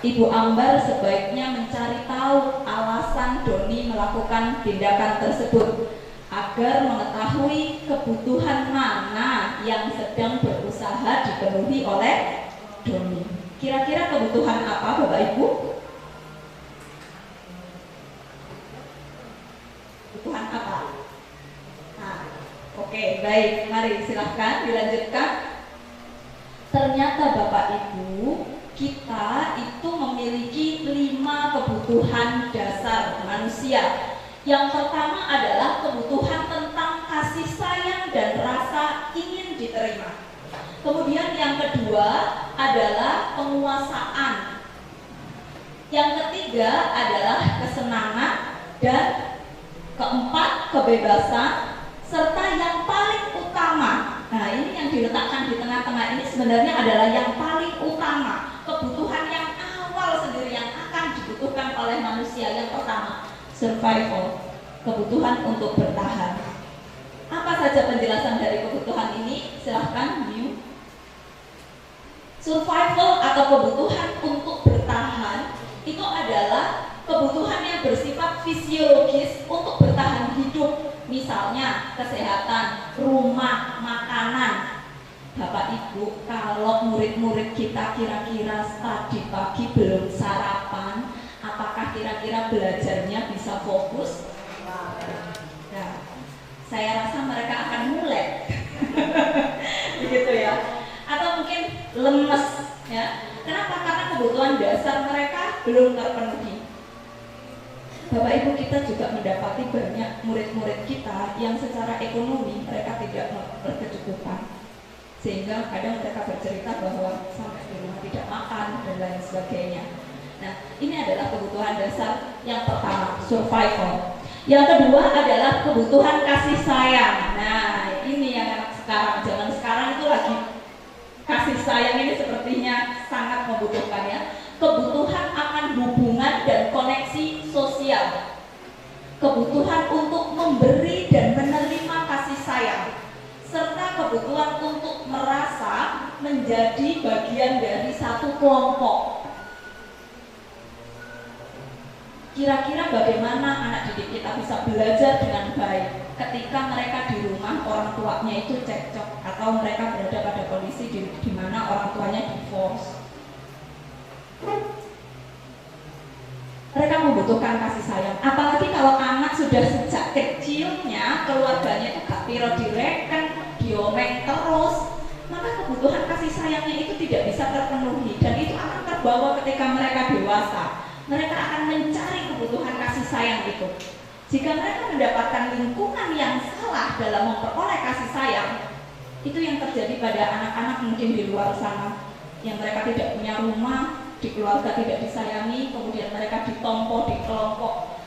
Speaker 7: Ibu Ambar sebaiknya mencari tahu alasan Doni melakukan tindakan tersebut agar mengetahui kebutuhan mana yang sedang berusaha dipenuhi oleh Doni. Kira-kira kebutuhan apa, Bapak Ibu? Kebutuhan apa? Nah, oke, baik, mari silahkan dilanjutkan. Ternyata Bapak Ibu, kita itu memiliki 5 kebutuhan dasar manusia. Yang pertama adalah kebutuhan tentang kasih sayang dan rasa ingin diterima. Kemudian yang kedua adalah penguasaan. Yang ketiga adalah kesenangan, dan keempat kebebasan, serta yang paling utama. Nah, ini yang diletakkan di tengah-tengah ini sebenarnya adalah yang paling utama, kebutuhan yang awal sendiri yang akan dibutuhkan oleh manusia. Yang pertama, survival, kebutuhan untuk bertahan. Apa saja penjelasan dari kebutuhan ini? Silahkan, New. Survival atau kebutuhan untuk bertahan itu adalah kebutuhan yang bersifat fisiologis untuk bertahan hidup. Misalnya kesehatan, rumah, makanan. Bapak Ibu, kalau murid-murid kita kira-kira tadi pagi belum sarapan, apakah kira-kira belajarnya bisa fokus? Nah, saya rasa mereka akan mulai begitu ya, atau mungkin lemes ya. Kenapa? Karena kebutuhan dasar mereka belum terpenuhi. Bapak Ibu, kita juga mendapati banyak murid-murid kita yang secara ekonomi mereka tidak berkecukupan, sehingga kadang mereka bercerita bahwa sampai di rumah tidak makan dan lain sebagainya. Nah, ini adalah kebutuhan dasar yang pertama, survival. Yang kedua adalah kebutuhan kasih sayang. Nah, ini yang anak sekarang, zaman sekarang itu lagi kasih sayang ini sepertinya sangat membutuhkan ya. Kebutuhan akan hubungan dan koneksi sosial, kebutuhan untuk memberi dan menerima kasih sayang, serta kebutuhan untuk merasa menjadi bagian dari satu kelompok. Kira-kira bagaimana anak didik kita bisa belajar dengan baik ketika mereka di rumah orang tuanya itu cekcok, atau mereka berada pada kondisi di mana orang tuanya divorce. Mereka membutuhkan kasih sayang. Apalagi kalau anak sudah sejak kecilnya keluarganya itu gak piro direken, diomeng terus, maka kebutuhan kasih sayangnya itu tidak bisa terpenuhi, dan itu akan terbawa ketika mereka dewasa. Mereka akan mencari kebutuhan kasih sayang itu. Jika mereka mendapatkan lingkungan yang salah dalam memperoleh kasih sayang, itu yang terjadi pada anak-anak mungkin di luar sana, yang mereka tidak punya rumah, di keluarga tidak disayangi, kemudian mereka ditompo di kelompok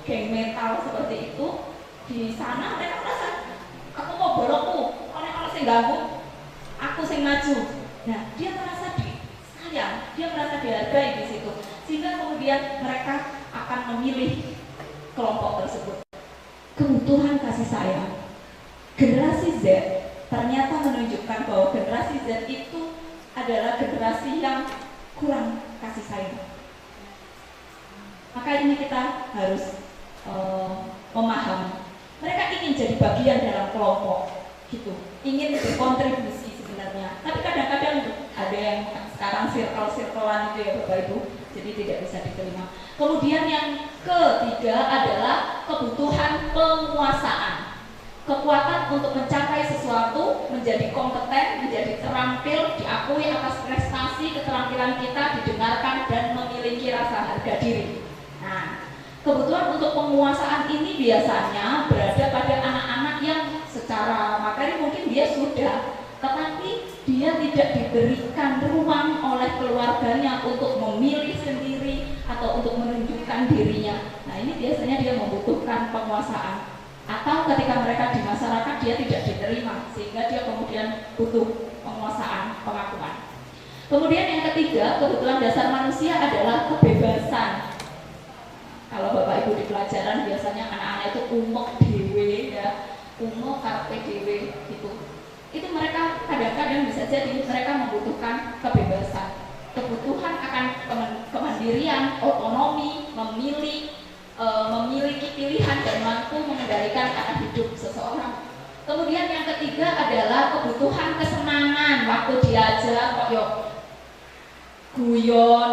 Speaker 7: geng metal seperti itu. Di sana mereka merasa, aku mau bolokku, orang-orang yang ganggu, aku yang maju. Nah, dia merasa disayang, dia merasa dihargai di situ. sehingga kemudian mereka akan memilih kelompok tersebut. Kebutuhan kasih sayang. Generasi Z ternyata menunjukkan bahwa generasi Z itu adalah generasi yang kurang kasih sayang. Maka ini kita harus memahami. Mereka ingin jadi bagian dalam kelompok, gitu. Ingin berkontribusi sebenarnya. Tapi kadang-kadang ada yang sekarang circle-circlean itu ya Bapak Ibu, jadi tidak bisa diterima. Kemudian yang ketiga adalah kebutuhan penguasaan. Kekuatan untuk mencapai sesuatu, menjadi kompeten, menjadi terampil, diakui atas prestasi, keterampilan kita, didengarkan dan memiliki rasa harga diri. Nah, kebutuhan untuk penguasaan ini biasanya berada pada anak-anak yang secara materi mungkin dia sudah, tetapi dia tidak diberikan ruang oleh keluarganya untuk memilih sendiri atau untuk menunjukkan dirinya. Nah, ini biasanya dia membutuhkan penguasaan. Atau ketika mereka di masyarakat dia tidak diterima, sehingga dia kemudian butuh penguasaan, pengakuan. Kemudian yang ketiga, kebutuhan dasar manusia adalah kebebasan. Kalau Bapak Ibu di pelajaran biasanya anak-anak itu umek dewe ya, umek karpe dewe gitu. Itu mereka kadang-kadang bisa jadi mereka membutuhkan kebebasan, kebutuhan akan kemandirian, otonomi, memiliki pilihan dan mampu mengendalikan arah hidup seseorang. Kemudian yang ketiga adalah kebutuhan kesenangan. Waktu diajak kok yuk guyon,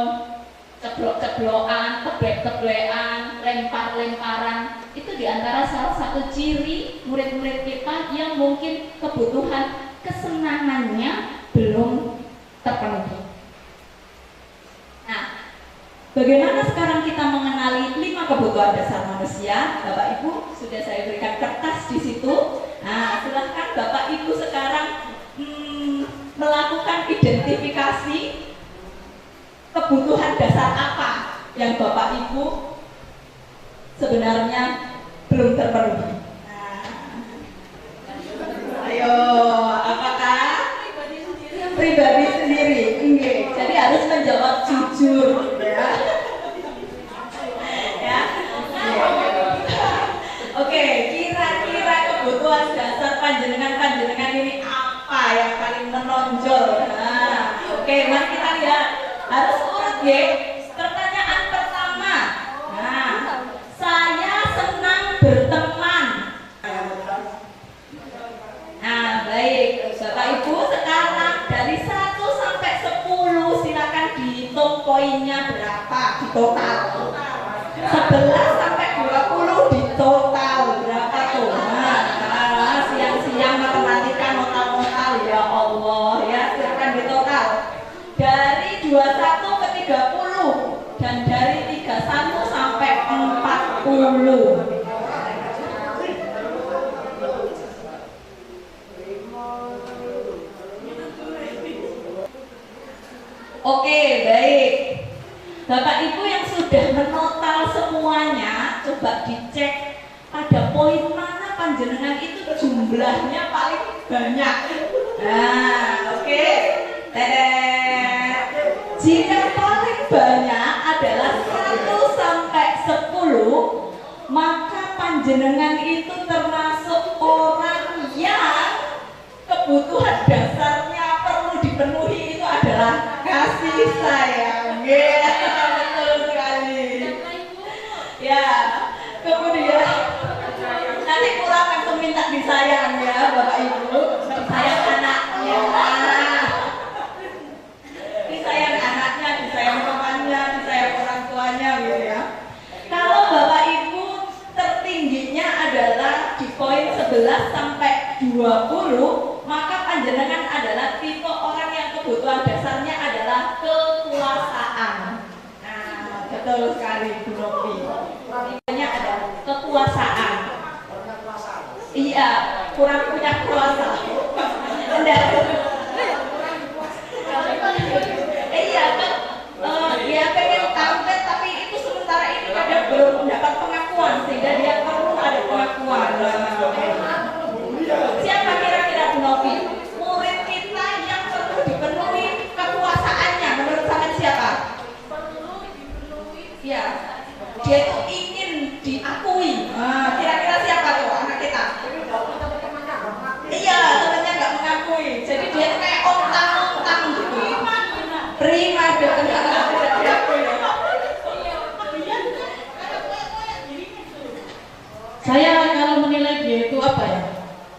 Speaker 7: ceblok-ceblokan, teblek-teblekan, lempar-lemparan, itu diantara salah satu ciri murid-murid kita yang mungkin kebutuhan kesenangannya belum terpenuhi. Nah, bagaimana sekarang kita mengenali 5 kebutuhan dasar manusia? Bapak Ibu sudah saya berikan kertas di situ. Nah, silahkan Bapak Ibu sekarang melakukan identifikasi kebutuhan dasar apa yang Bapak Ibu sebenarnya belum terpenuhi. Ayo, apakah pribadi sendiri? Enggak. Jadi harus menjawab jujur. Ya. Oke, kira-kira kebutuhan dasar panjenengan ini apa yang paling menonjol? Nah, oke, mari kita lihat. Harus urut ya. Pertanyaan pertama. Nah, saya senang berteman. Nah, baik. Bapak Ibu sekarang dari 1 sampai 10 silakan dihitung poinnya berapa di total. 11 sampai 20 di total berapa tuh? Nah, siang-siang matematika total ya Allah ya, silakan di total. Dari 21 ke 30 dan dari 31 sampai 40. Oke, baik. Bapak Ibu yang sudah menotal semuanya, coba dicek pada poin mana panjenengan itu jumlahnya paling banyak. Nah, oke. Jika paling banyak adalah 1 sampai 10, maka panjenengan itu termasuk orang yang kebutuhan dasarnya perlu dipenuhi itu adalah kasih sayang. Betul sekali. Ya, kemudian nanti pulang langsung minta disayang ya Bapak Ibu, disayang anaknya, disayang anaknya, disayang temannya, disayang orang tuanya gitu ya. Kalau Bapak Ibu tertingginya adalah di poin 11 sampai 20, maka panjenengan adalah tipe orang yang kebutuhan dasarnya adalah kekuasaan. Nah, betul sekali Bu Novi. Tipenya ada kekuasaan. Iya, kurang punya kuasa. Enggak. Iya, dia pengen tampil tapi itu sementara ini kadang belum mendapat pengakuan sehingga dia perlu ada pengakuan. Siapa kira-kira Bu Novi? Murid kita yang perlu dipenuhi kekuasaannya menurut sampean siapa?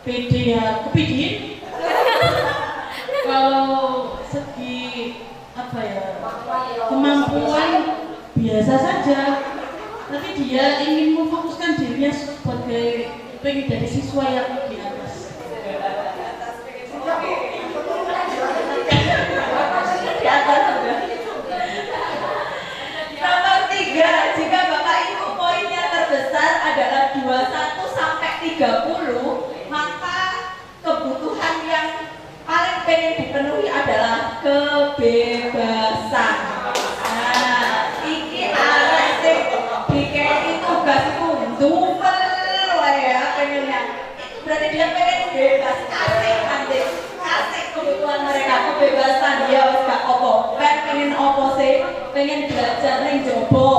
Speaker 8: PD ya kepidin. Kalau segi apa ya, kemampuan biasa saja, tapi dia ingin memfokuskan dirinya sebagai pengen jadi siswa yang di atas.
Speaker 7: Di atas sudah. Nomor 3, jika Bapak Ibu poinnya terbesar adalah 21 sampai 30, maka kebutuhan yang paling pengen dipenuhi adalah kebebasan. Nah, iki arek sing dikei tugas iku ndumel wae ya pengennya. Itu berarti dia pengen bebas, kasih kebutuhan mereka, kebebasan. Ya wis gak opo. Pengen opo sih? Pengen belajar ning jobo.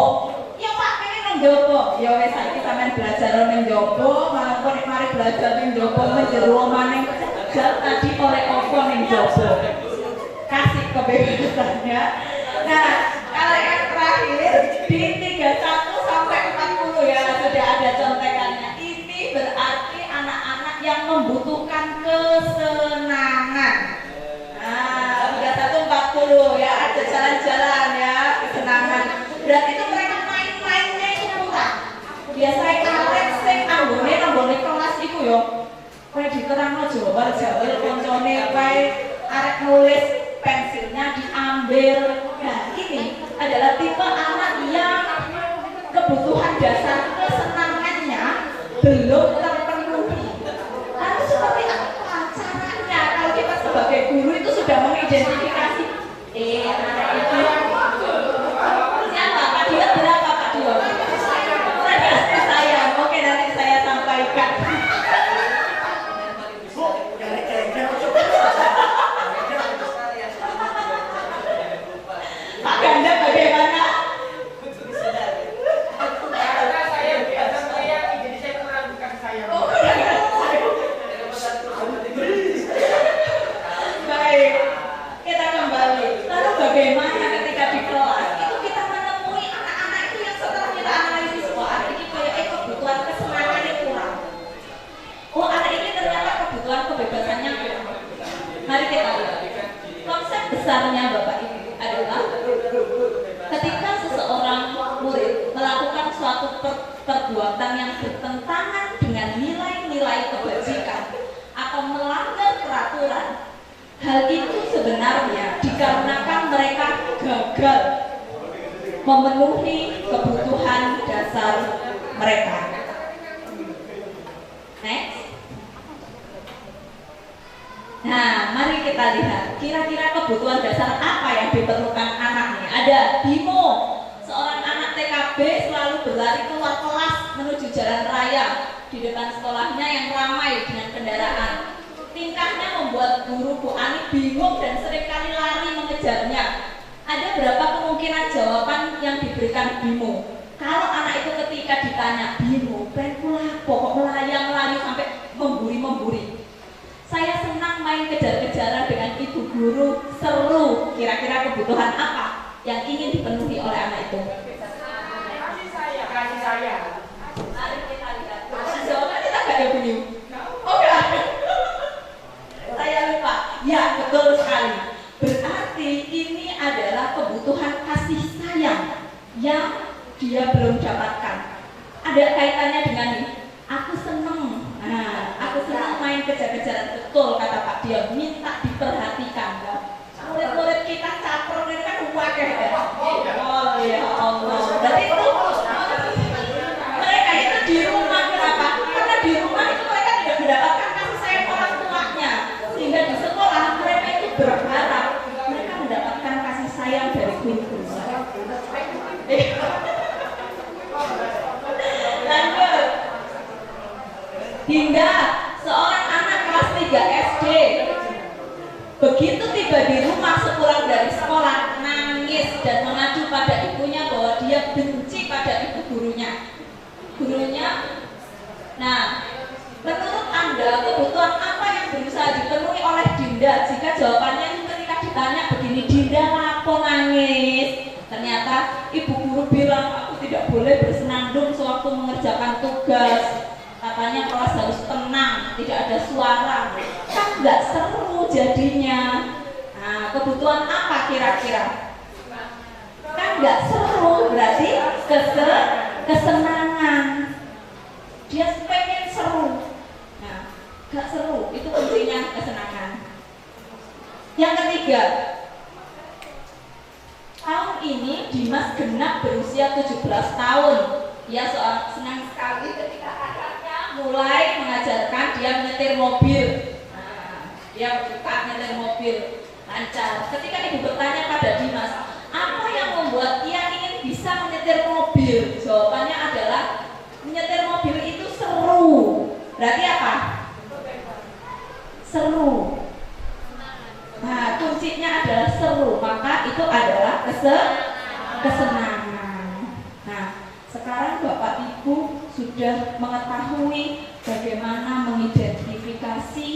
Speaker 7: Ya Pak, pengen ning jobo. Ya wis saiki sampean belajar ning jobo, malah kok nek mari belajar ning jobo menjero maning tadi oleh opo ning jobo. Kasih kebebasannya. Nah, kalau yang terakhir di 31 sampai 40 ya sudah ada contekannya. Ini berarti anak-anak yang membutuhkan kesenangan. Nah, 31 40 ya ada jalan-jalan ya, kesenangan. Berarti itu mereka main-mainnya itu kurang. Biasanya arek sing anggone kelas iku yo kowe diterangno Jawa jawil koncone wae arek nulis pensilnya diambil. Nah, ini adalah tipe anak yang kebutuhan dasar kesenangannya belum terpenuhi. Lalu seperti apa caranya kalau kita sebagai guru itu sudah mengidentifikasi anak itu siapa? Pak Dio berapa Pak Dio? Saya, oke nanti saya sampaikan. Pak Ganda bagaimana? Baik, kita kembali. Lalu bagaimana ketika di kelas itu kita menemui anak-anak itu yang setelah kita analisis, wah anak ini kayak kebutuhan kesenangannya kurang. Oh anak ini ternyata kebutuhan kebebasannya kurang. Mari kita lihat. Konsep besarnya Bapak Ibu adalah ketika seseorang murid melakukan suatu perbuatan yang bertentangan dengan nilai-nilai kebajikan atau melanggar peraturan, hal itu sebenarnya dikarenakan mereka gagal memenuhi kebutuhan dasar mereka. Next. Nah, mari kita lihat kira-kira kebutuhan dasar apa yang diperlukan anak nih. Ada Bimo, seorang anak TKB selalu berlari keluar kelas menuju jalan raya di depan sekolahnya yang ramai dengan kendaraan. Tingkahnya membuat guru Bu Ani bingung dan seringkali lari mengejarnya. Ada berapa kemungkinan jawaban yang diberikan Bimo? Kalau anak itu ketika ditanya, Bimo, pengen pokok melari sampai memburi-memburi. Saya senang main kejar-kejaran dengan ibu guru, seru. Kira-kira kebutuhan apa yang ingin dipenuhi oleh anak itu? Kasih saya. Mari kita lihat. Jawaban kita nggak ada bunyi. Oh enggak. Saya lupa. Ya betul sekali. Berarti ini adalah kebutuhan kasih sayang yang dia belum dapatkan. Ada kaitannya dengan ini. Aku senang. Nah, aku senang main kejar-kejaran, betul kata Pak Dion, minta diperhatikan. Murid-murid kita caper ini kan wakil ya. Oh ya Allah. Jadi itu mereka itu di rumah kenapa? Karena di rumah itu mereka tidak mendapatkan kasih sayang orang tuanya, sehingga di sekolah mereka itu berharap mereka mendapatkan kasih sayang dari guru-guru. Lanjut. Hingga seorang anak kelas 3 SD begitu tiba di rumah sepulang dari sekolah nangis dan mengadu pada ibunya bahwa dia benci pada ibu gurunya. Nah, menurut Anda kebutuhan apa yang berusaha dipenuhi oleh Dinda jika jawabannya ketika ditanya begini, Dinda lapo nangis? Ternyata ibu guru bilang aku tidak boleh bersenandung sewaktu mengerjakan tugas. katanya kelas harus tenang, tidak ada suara, kan nggak seru jadinya. Nah, kebutuhan apa kira-kira? Kan nggak seru, berarti kesenangan. Dia pengen seru. Nah, nggak seru, itu kuncinya kesenangan. Yang ketiga, tahun ini Dimas genap berusia 17 tahun. Dia senang sekali ketika kakaknya mulai mengajarkan dia menyetir mobil. Nah, dia suka menyetir mobil lancar. Ketika ibu bertanya pada Dimas, apa yang membuat ia ingin bisa menyetir mobil? Jawabannya adalah menyetir mobil itu seru. Berarti apa? Seru. Nah, kuncinya adalah seru, maka itu adalah kesenangan. Nah, sekarang Bapak Ibu sudah mengetahui bagaimana mengidentifikasi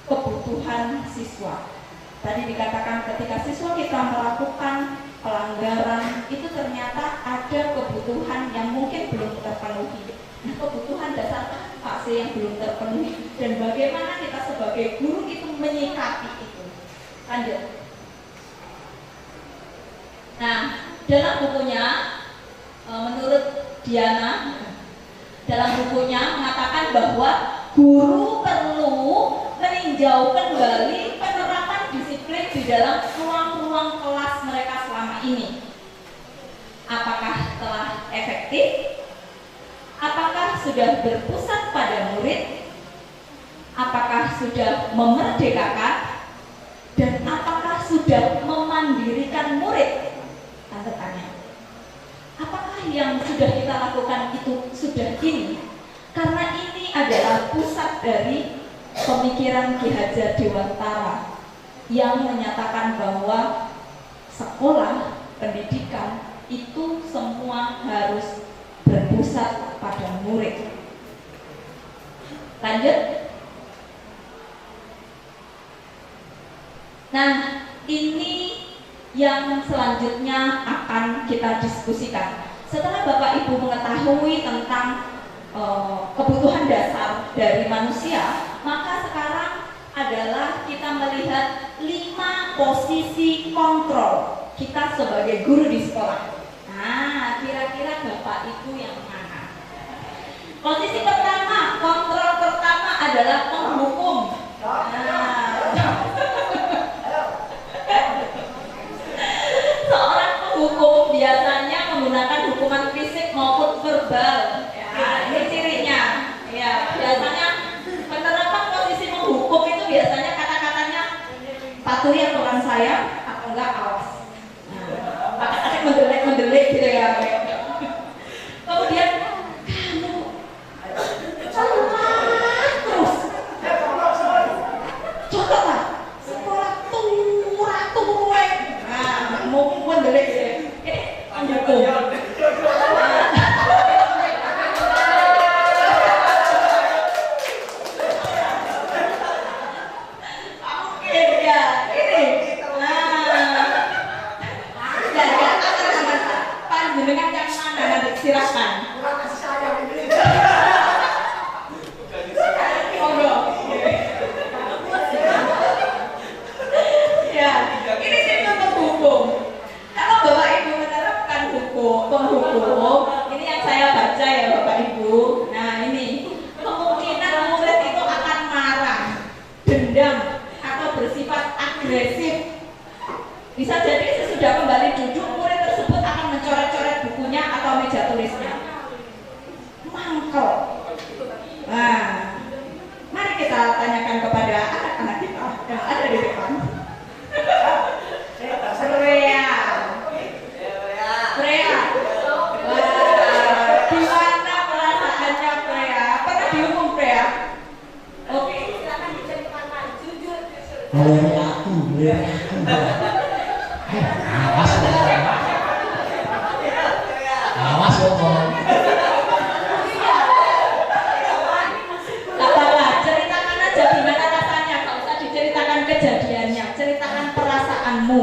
Speaker 7: kebutuhan siswa. Tadi dikatakan ketika siswa kita melakukan pelanggaran, itu ternyata ada kebutuhan yang mungkin belum terpenuhi. Nah, kebutuhan dasar apa sih yang belum terpenuhi, dan bagaimana kita sebagai guru itu menyikapi itu. Lanjut. Nah, dalam bukunya menurut Diana, dalam bukunya mengatakan bahwa guru perlu meninjau kembali penerapan disiplin di dalam ruang-ruang kelas mereka selama ini. Apakah telah efektif? Apakah sudah berpusat pada murid? Apakah sudah memerdekakan? Dan apakah sudah memandirikan murid? Tanda tanya. Apakah yang sudah kita lakukan itu sudah ini? Karena ini adalah pusat dari pemikiran Ki Hajar Dewantara yang menyatakan bahwa sekolah, pendidikan itu semua harus berpusat pada murid. Lanjut. Nah, ini yang selanjutnya akan kita diskusikan. Setelah Bapak Ibu mengetahui tentang kebutuhan dasar dari manusia, maka sekarang adalah kita melihat 5 posisi kontrol kita sebagai guru di sekolah. Nah, kira-kira Bapak Ibu yang mana? Posisi pertama, kontrol pertama adalah penghukum. Seorang penghukum biasanya menggunakan hukuman fisik maupun verbal. Ya, ini cirinya. Ya, biasanya penerapan posisi menghukum itu biasanya kata-katanya patuhi aturan saya atau enggak awas. Nah, kata-kata mendelik gitu ya. Kemudian kamu terus contohlah sekolah turun. Nah, mau mendelik gitu ya. Penghukum. Silakan. Ya, ini contoh hukum. Kalau Bapak Ibu menerapkan penghukum, ini yang saya baca ya Bapak Ibu. Nah, ini kemungkinan murid itu akan marah, dendam, atau bersifat agresif. Bisa jadi sesudah kembali duduk, murid tersebut akan mencoret-coret bukunya atau meja tulisnya. Mangkel. Nah, mari kita tanyakan kepada anak-anak kita yang ada di depan. Freya. Wah, gimana perasaannya Freya? Pernah dihukum Freya? Oke, silakan diceritakan. Jujur.
Speaker 1: aku. Awas kok.
Speaker 7: Tak apa-apa, ceritakan aja gimana rasanya. Gak usah diceritakan kejadiannya, ceritakan perasaanmu.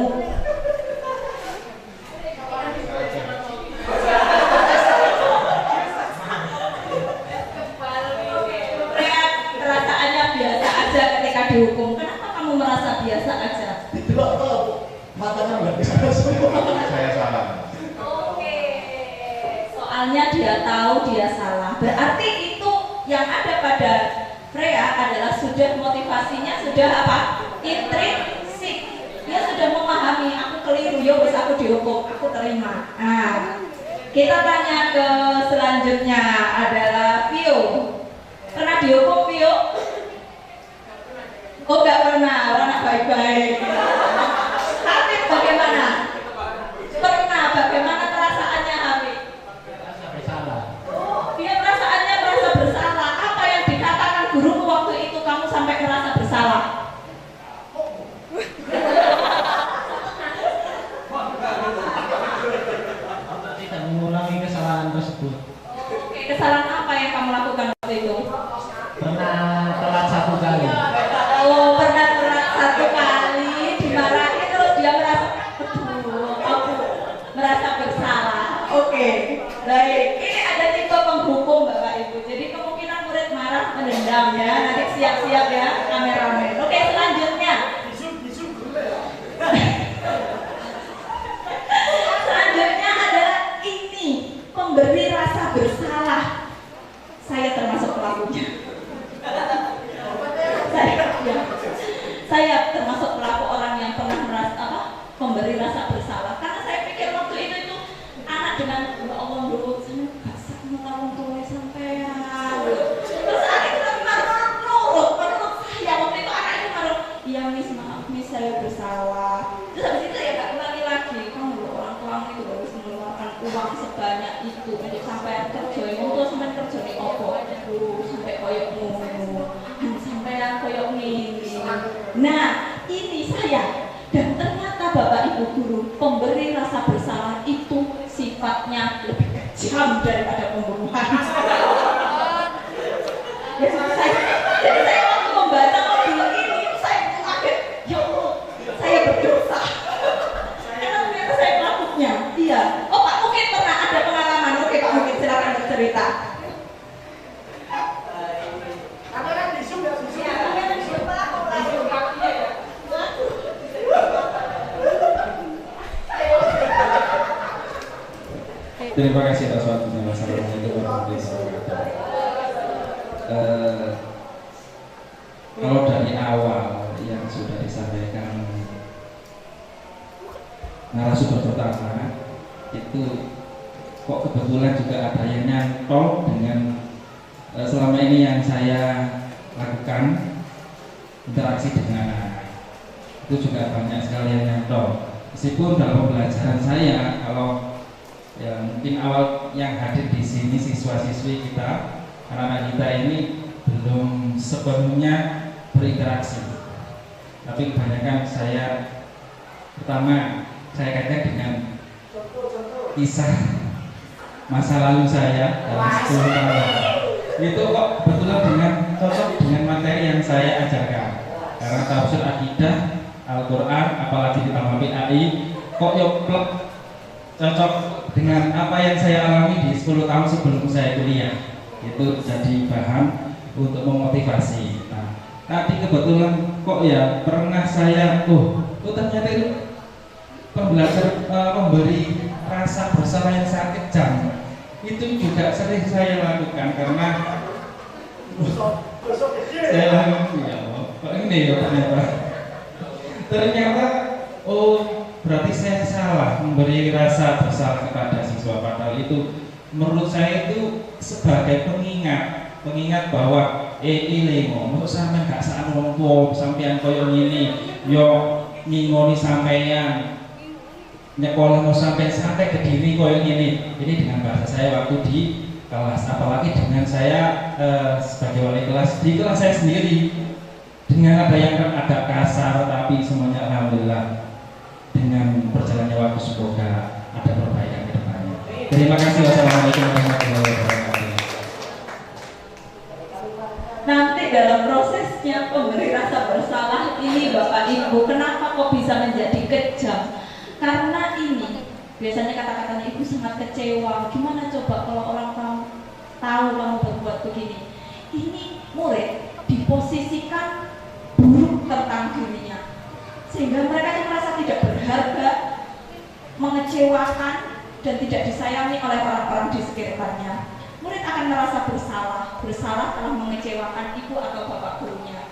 Speaker 7: dihukum? Kenapa kamu merasa biasa aja?
Speaker 1: Tidak tahu, matanya nggak bisa semua.
Speaker 9: Saya salah.
Speaker 7: Oke, soalnya dia tahu dia salah. Berarti itu yang ada pada Freya adalah sudah motivasinya sudah apa? Intrinsik. Dia sudah memahami aku keliru, yo wis aku dihukum, aku terima. Nah, kita tanya ke selanjutnya adalah Vio. Pernah dihukum Vio? Oh nggak pernah, orang baik-baik. Habib bagaimana? Pernah, bagaimana perasaannya Habib?
Speaker 4: Merasa bersalah.
Speaker 7: Oh, dia perasaannya merasa bersalah. Apa yang dikatakan gurumu waktu itu kamu sampai merasa bersalah?
Speaker 4: Tidak mengulangi kesalahan tersebut.
Speaker 7: Oke, kesalahan apa yang kamu lakukan waktu itu?
Speaker 4: Pernah telat 1 kali.
Speaker 7: Oh, pernah telat 1 kali, dimarahin terus dia merasa, aduh, aku merasa bersalah. Oke, baik. Ini ada tipe penghukum Bapak Ibu. Jadi kemungkinan murid marah menendam ya. Nanti siap-siap ya, kameramen. Oke, selanjutnya. Selanjutnya adalah ini, pemberi rasa bersalah. Saya termasuk pelakunya. Saya termasuk pelaku orang yang pernah merasa memberi rasa bersalah karena saya pikir waktu itu anak dengan ya Allah dulu saya gak sama orang tua sampean. Terus anak itu menurut saya waktu itu anak itu iya Miss maaf Miss saya bersalah. Terus habis itu ya gak ulangi lagi kamu orang tua itu harus mengeluarkan uang sebanyak itu untuk sampai kerja untuk sampai kerja di opo sampai koyokmu sampai koyok ini. Nah ini saya dan ternyata Bapak Ibu Guru pemberi rasa bersalah itu sifatnya lebih kejam daripada pembunuhan. Jadi saya waktu membaca modul ini saya kaget, ya Allah saya berdosa. Karena ternyata saya pelakunya. Iya. Oh Pak mungkin pernah ada pengalaman. Oke Pak mungkin silakan bercerita.
Speaker 10: Terima kasih atas waktunya. Wassalamualaikum warahmatullahi wabarakatuh. Kalau dari awal yang sudah disampaikan narasumber pertama itu kok kebetulan juga ada yang nyantol dengan selama ini yang saya lakukan interaksi dengan anak itu juga banyak sekali yang nyantol. Meskipun dalam pembelajaran saya kalau ya mungkin awal yang hadir di sini siswa-siswi kita, anak-anak kita ini belum sepenuhnya berinteraksi. Tapi kebanyakan saya pertama saya kaitkan dengan kisah masa lalu saya dalam 10 tahun. Itu kok kebetulan dengan cocok dengan materi yang saya ajarkan. Karena tafsir akidah, Al-Quran, apalagi ditambah PAI, kok yuk cocok dengan apa yang saya alami di 10 tahun sebelum saya kuliah. Itu jadi bahan untuk memotivasi. Nah, tadi kebetulan kok ya pernah saya, ternyata itu pemberi rasa bersalah yang sangat kejam. Itu juga sering saya lakukan karena saya lakukan ya Allah, kok ini ya ternyata berarti saya salah memberi rasa bersalah kepada siswa, padahal itu menurut saya itu sebagai pengingat bahwa ini ngomong sampean gak sak wong tuwa sampean koyo ngene yo ngingoni sampean nyekolah mau sampai ke diri koyo ngene. Ini dengan bahasa saya waktu di kelas, apalagi dengan saya sebagai wali kelas di kelas saya sendiri dengan ada yang agak kasar, tapi semuanya alhamdulillah dengan berjalannya waktu semoga ada perbaikan ke depannya. Terima kasih. Wassalamualaikum warahmatullahi wabarakatuh.
Speaker 7: Nanti dalam prosesnya pemberi rasa bersalah ini Bapak Ibu, kenapa kok bisa menjadi kejam? Karena ini biasanya kata-katanya ibu sangat kecewa. Gimana coba kalau orang tahu kamu berbuat begini? Ini murid diposisikan buruk sehingga mereka itu merasa tidak berharga, mengecewakan, dan tidak disayangi oleh orang-orang di sekitarnya. Murid akan merasa bersalah telah mengecewakan ibu atau bapak gurunya.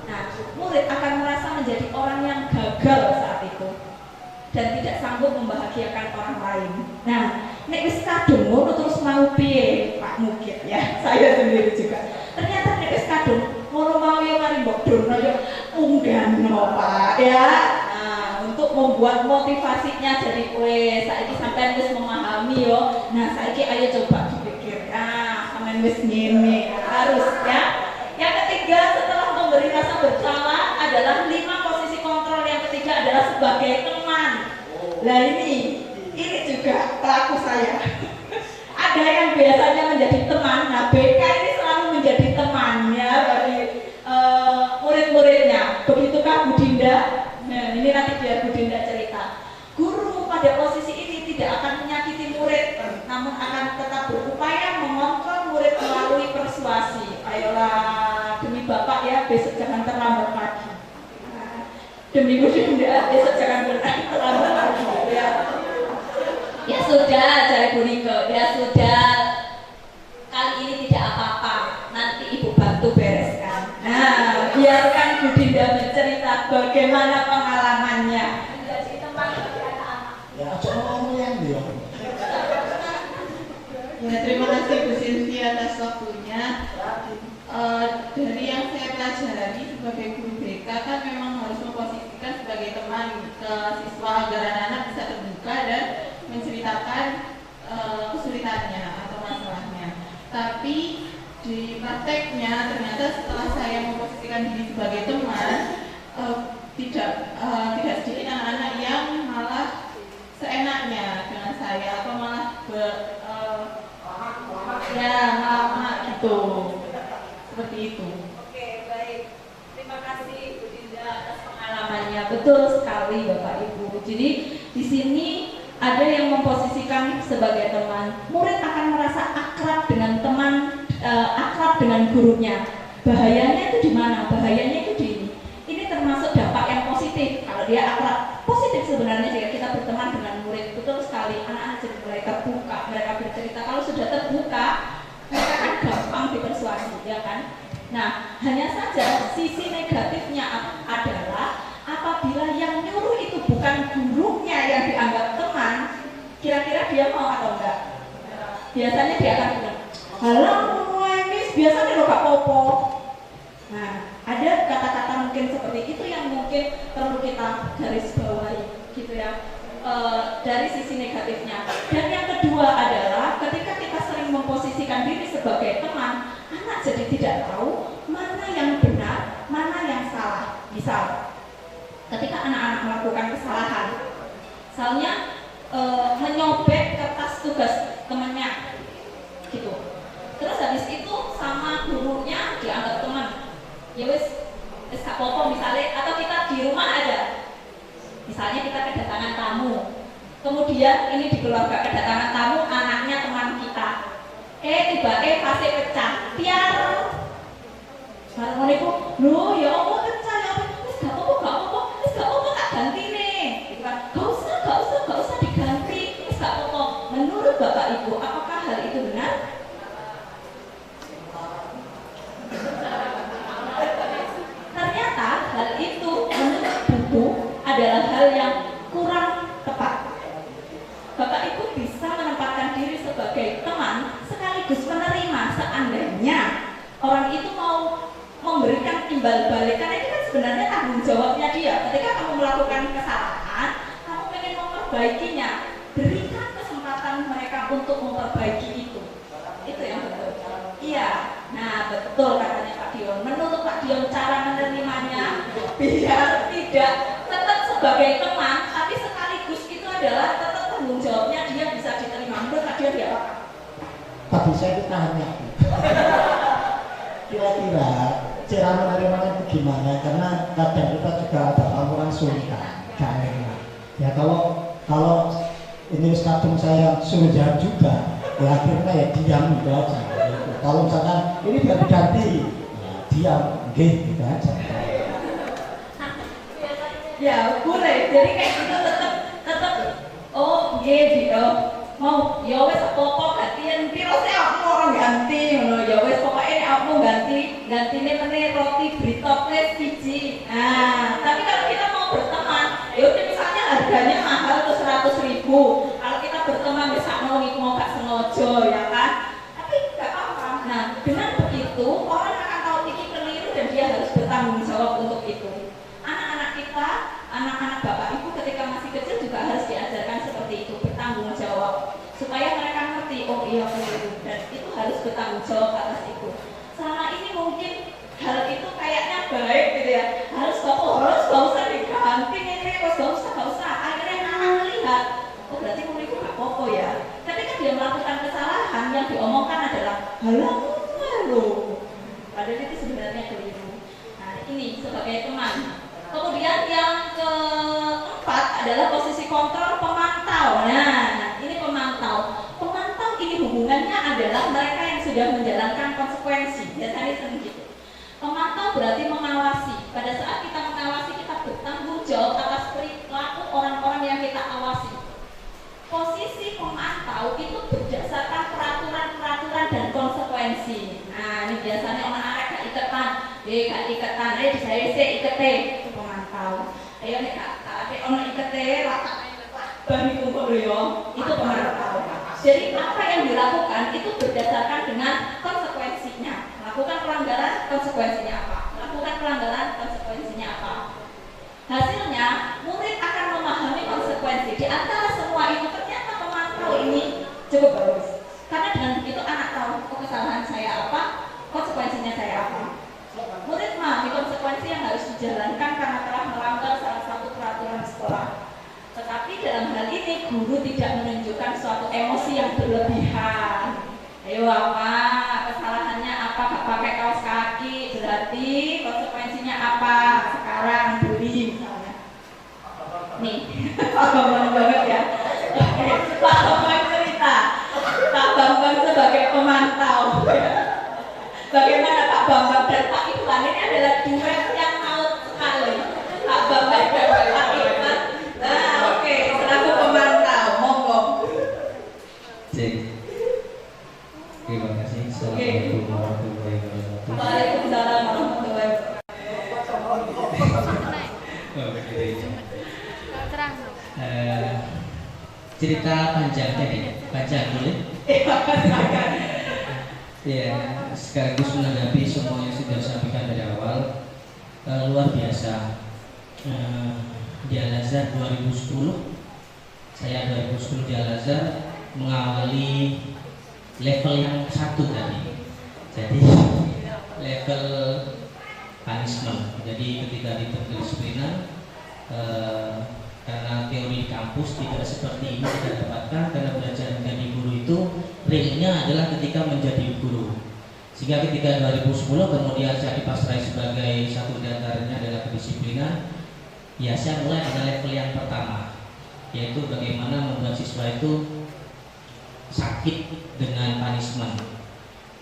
Speaker 7: Nah, murid akan merasa menjadi orang yang gagal saat itu dan tidak sanggup membahagiakan orang lain. Nah, nek wis kadung ngono terus mau piye Pak Mukit ya, saya sendiri juga. Ternyata nek wis kadung ngono mau ya mari mbok dono yo unggahno Pak ya. Nah, untuk membuat motivasinya jadi kowe saiki sampean wis memahami yo. Nah, saiki ayo coba dipikir. Ah, sampean wis ngene harus ya. Yang ketiga setelah memberi rasa bersalah adalah 5 posisi kontrol. Yang ketiga adalah sebagai teman. Nah ini juga pelaku saya. Ada yang biasanya menjadi teman. Nah BK ini selalu menjadi teman ya bagi murid-muridnya. Begitukah Bu Dinda? Nah ini nanti biar Bu Dinda cerita. Guru pada posisi ini tidak akan menyakiti murid, namun akan tetap berupaya mengontrol murid melalui persuasi. Ayolah demi Bapak ya, besok jangan terlambat pagi. Demi Bu Dinda, besok jangan terlambat pagi ya. Ya sudah, cari Bu Niko, ya sudah. Kali ini tidak apa-apa, nanti Ibu bantu bereskan. Nah, biarkan Bu Dinda bercerita bagaimana pengalamannya. Menjadi teman bagi anak-anak.
Speaker 1: Ya, ngomong yang dia.
Speaker 6: Ya, terima kasih Bu Silvi atas waktunya. Dari yang saya pelajari sebagai guru BK kan memang harus memposisikan sebagai teman ke siswa agar anak-anak bisa terbuka dan menceritakan kesulitannya atau masalahnya. Tapi di prakteknya ternyata setelah saya memposisikan diri sebagai teman, tidak sedikit anak-anak yang malah seenaknya dengan saya atau malah malah gitu. Seperti itu.
Speaker 7: Oke, baik. Terima kasih Bu Dinda atas pengalamannya. Betul sekali Bapak Ibu. Jadi di sini ada yang memposisikan sebagai teman. Murid akan merasa akrab dengan teman, akrab dengan gurunya. Bahayanya itu di mana? Bahayanya itu di ini. Ini termasuk dampak yang positif. Kalau dia akrab, positif sebenarnya jika kita berteman dengan murid. Betul sekali. Anak-anak jadi mulai terbuka. Mereka bercerita. Kalau sudah terbuka, mereka kan gampang dipersuasi, ya kan? Nah, hanya saja sisi negatifnya adalah apabila yang nyuruh itu bukan gurunya yang dianggap teman, kira-kira dia mau atau enggak? Biasanya dia akan bilang, halah Miss, biasanya lo gak popo. Nah, ada kata-kata mungkin seperti itu yang mungkin perlu kita garis bawahi, gitu ya. Dari sisi negatifnya. Dan yang kedua adalah ketika kita sering memposisikan diri sebagai teman, anak jadi tidak tahu mana yang benar, mana yang salah. Misal, ketika anak-anak melakukan kesalahan, misalnya menyobek kertas tugas temannya, gitu. Terus habis itu sama gurunya dianggap teman. Ya wis gak apa-apa misalnya, atau kita di rumah ada. Misalnya kita kedatangan tamu, kemudian ini di keluarga kedatangan tamu, anaknya teman kita. Tiba-tiba pasti pecah, tiar. Barang itu, loh ya Allah pecah ya, wis gak apa-apa, wis gak apa-apa tak ganti nih. Gitu kan, gak usah diganti, wis gak apa-apa. Menurut Bapak Ibu, apakah hal itu benar? Ternyata hal itu menurut buku adalah hal yang kurang tepat. Bapak Ibu bisa menempatkan diri sebagai teman sekaligus menerima seandainya orang itu mau memberikan timbal balik, karena ini kan sebenarnya tanggung jawabnya dia. Ketika kamu melakukan kesalahan, kamu ingin memperbaikinya, berikan kesempatan mereka untuk memperbaiki itu. Itu yang betul. Iya, nah betul katanya Pak Dion. Menurut Pak Dion cara menerimanya biar tidak tetap sebagai teman, tapi sekaligus itu adalah tetap tanggung jawabnya dia bisa diterima. Menurut Pak Dion dia apa?
Speaker 1: Tadi saya ditanya kira-kira cara menerimanya itu gimana, karena kadang kita juga ada orang sultan kayaknya. Ya kalau ini kadang saya suruh jawab juga, ya akhirnya ya diam gitu aja. Gitu. Kalau misalkan ini biar diganti, ya diam, gitu aja.
Speaker 7: Ya boleh, jadi kayak gitu tetep oh gitu mau ya wes apa-apa gantian piro sih aku orang ganti ngono ya wes pokoknya aku gantine meneh roti britoples siji. Nah tapi kalau kita mau berteman ya udah misalnya harganya mahal tuh 100.000, kalau kita berteman bisa mau gak sengaja ya kan, tapi nggak apa-apa. Nah dengan begitu orang akan tahu ini keliru dan dia harus bertanggung jawab untuk itu. Anak-anak kita, anak-anak bapak ibu ketika masih kecil juga harus diajarkan seperti itu, bertanggung jawab supaya mereka ngerti oh iya keliru dan itu harus bertanggung jawab atas itu. Selama ini mungkin hal itu kayaknya baik gitu ya, harus gak usah diganti ini, gak usah. Akhirnya anak melihat oh berarti muridku gak apa-apa ya, tapi kan dia melakukan kesalahan yang diomongkan adalah halah lu, padahal itu sebenarnya keliru. Nah ini sebagai teman. Kemudian yang keempat adalah posisi kontrol pemantau. Nah, ini pemantau. Pemantau ini hubungannya adalah mereka yang sudah menjalankan konsekuensi. Biasanya gitu. Pemantau berarti mengawasi. Pada saat kita mengawasi, kita bertanggung jawab atas perilaku orang-orang yang kita awasi. Posisi pemantau itu berdasarkan peraturan-peraturan dan konsekuensi. Nah, ini biasanya orang-orang gak iketan, saya ikete pemantau. Ayo nek ada ono ikete bagi kumpul yo, itu pemantau. Jadi apa yang dilakukan itu berdasarkan dengan konsekuensinya. Melakukan pelanggaran, konsekuensinya apa? Melakukan pelanggaran, konsekuensinya apa? Hasilnya murid akan memahami konsekuensi. Di antara semua itu ternyata pemantau ini cukup bagus. Karena dengan begitu anak tahu oh, kesalahan saya apa, konsekuensinya saya apa. Murid memahami konsekuensi yang harus dijalankan karena telah melanggar salah satu peraturan sekolah. Tetapi dalam hal ini guru tidak menunjukkan suatu emosi yang berlebihan. Ayo apa kesalahannya apa, gak pakai kaos kaki berarti konsekuensinya apa, sekarang beli misalnya. Nih paham banget ya. Pak Bambang cerita, Pak Bambang sebagai pemantau ya. Bagaimana Pak Bambang dan Pak Ikhwan ini adalah duet yang maut sekali. Pak Bambang dan Pak Ikhwan. Nah oke, selaku pemantau, monggo.
Speaker 9: Cek. Terima kasih. Assalamualaikum warahmatullahi wabarakatuh.
Speaker 7: Waalaikumsalam warahmatullahi
Speaker 9: wabarakatuh. Cerita panjang boleh? Ya, sekaligus menanggapi semua yang sudah disampaikan dari awal. Luar biasa. Di Al-Azhar 2010, saya 2010 di Al-Azhar mengawali level yang satu tadi. Jadi level punishment. Jadi ketika di pendisiplinan, karena teori di kampus tidak seperti ini kita dapatkan, karena belajar menjadi guru itu realnya adalah ketika menjadi guru. Sehingga ketika 2010 kemudian saya dipasrai sebagai satu di antaranya adalah kedisiplinan. Ya saya mulai dengan level yang pertama, yaitu bagaimana membuat siswa itu sakit dengan punishment.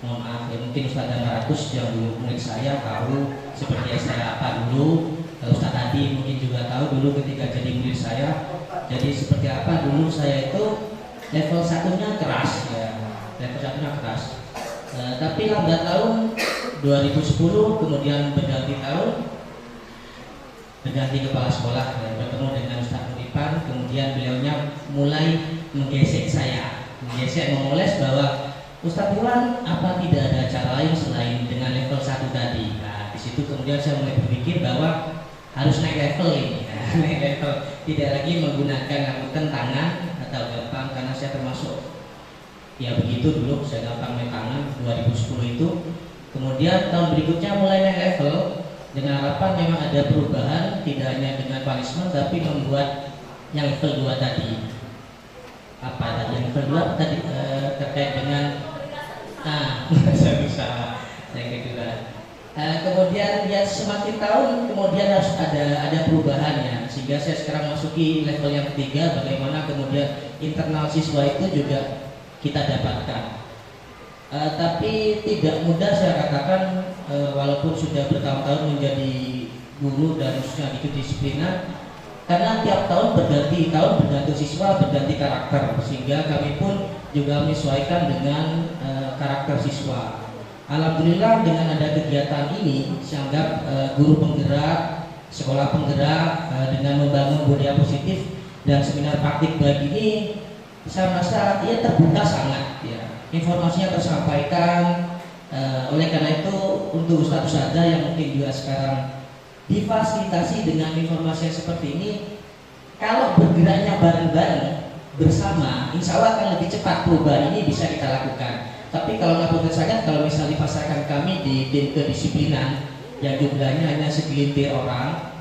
Speaker 9: Mohon maaf ya, mungkin Ustaz dan Maratus yang dulu murid saya tahu seperti saya apa dulu. Ustaz tadi mungkin juga tahu dulu ketika jadi murid saya. Jadi seperti apa dulu saya itu level satunya keras ya, level satunya keras. Tapi lambat tahun 2010 kemudian berganti tahun, berganti kepala sekolah ya, bertemu dengan Ustaz Mudipan, kemudian beliaunya mulai menggesek saya, memoles bahwa Ustaz Iwan apa tidak ada cara lain selain dengan level 1 tadi. Nah di situ kemudian saya mulai berpikir bahwa harus naik level ini, naik level, tidak lagi menggunakan angkutan tangan atau gampang, karena saya termasuk ya begitu dulu, saya gampang main tangan 2010 itu. Kemudian tahun berikutnya mulai naik level dengan harapan memang ada perubahan, tidak hanya dengan punishment tapi membuat yang level 2 tadi. Apa tadi yang level 2 tadi terkait dengan saya berusaha yang kedua. Kemudian ya semakin tahun kemudian harus ada perubahannya, sehingga saya sekarang masuki level yang ketiga, bagaimana kemudian internal siswa itu juga kita dapatkan. Tapi tidak mudah saya katakan, walaupun sudah bertahun-tahun menjadi guru dan khususnya di kedisiplinan, karena tiap tahun berganti siswa, berganti karakter, sehingga kami pun juga menyesuaikan dengan karakter siswa. Alhamdulillah dengan ada kegiatan ini, saya anggap guru penggerak, sekolah penggerak dengan membangun budaya positif dan seminar praktik baik ini, saya merasa ya terbuka sangat ya, informasinya tersampaikan. Oleh karena itu untuk ustadz-ustadzah yang mungkin juga sekarang difasilitasi dengan informasi yang seperti ini, kalau bergeraknya bareng-bareng bersama, insya Allah akan lebih cepat perubahan ini bisa kita lakukan. Tapi kalau ngapunten sangat, kalau misal dipasarkan kami di tim kedisiplinan yang jumlahnya hanya segelintir orang,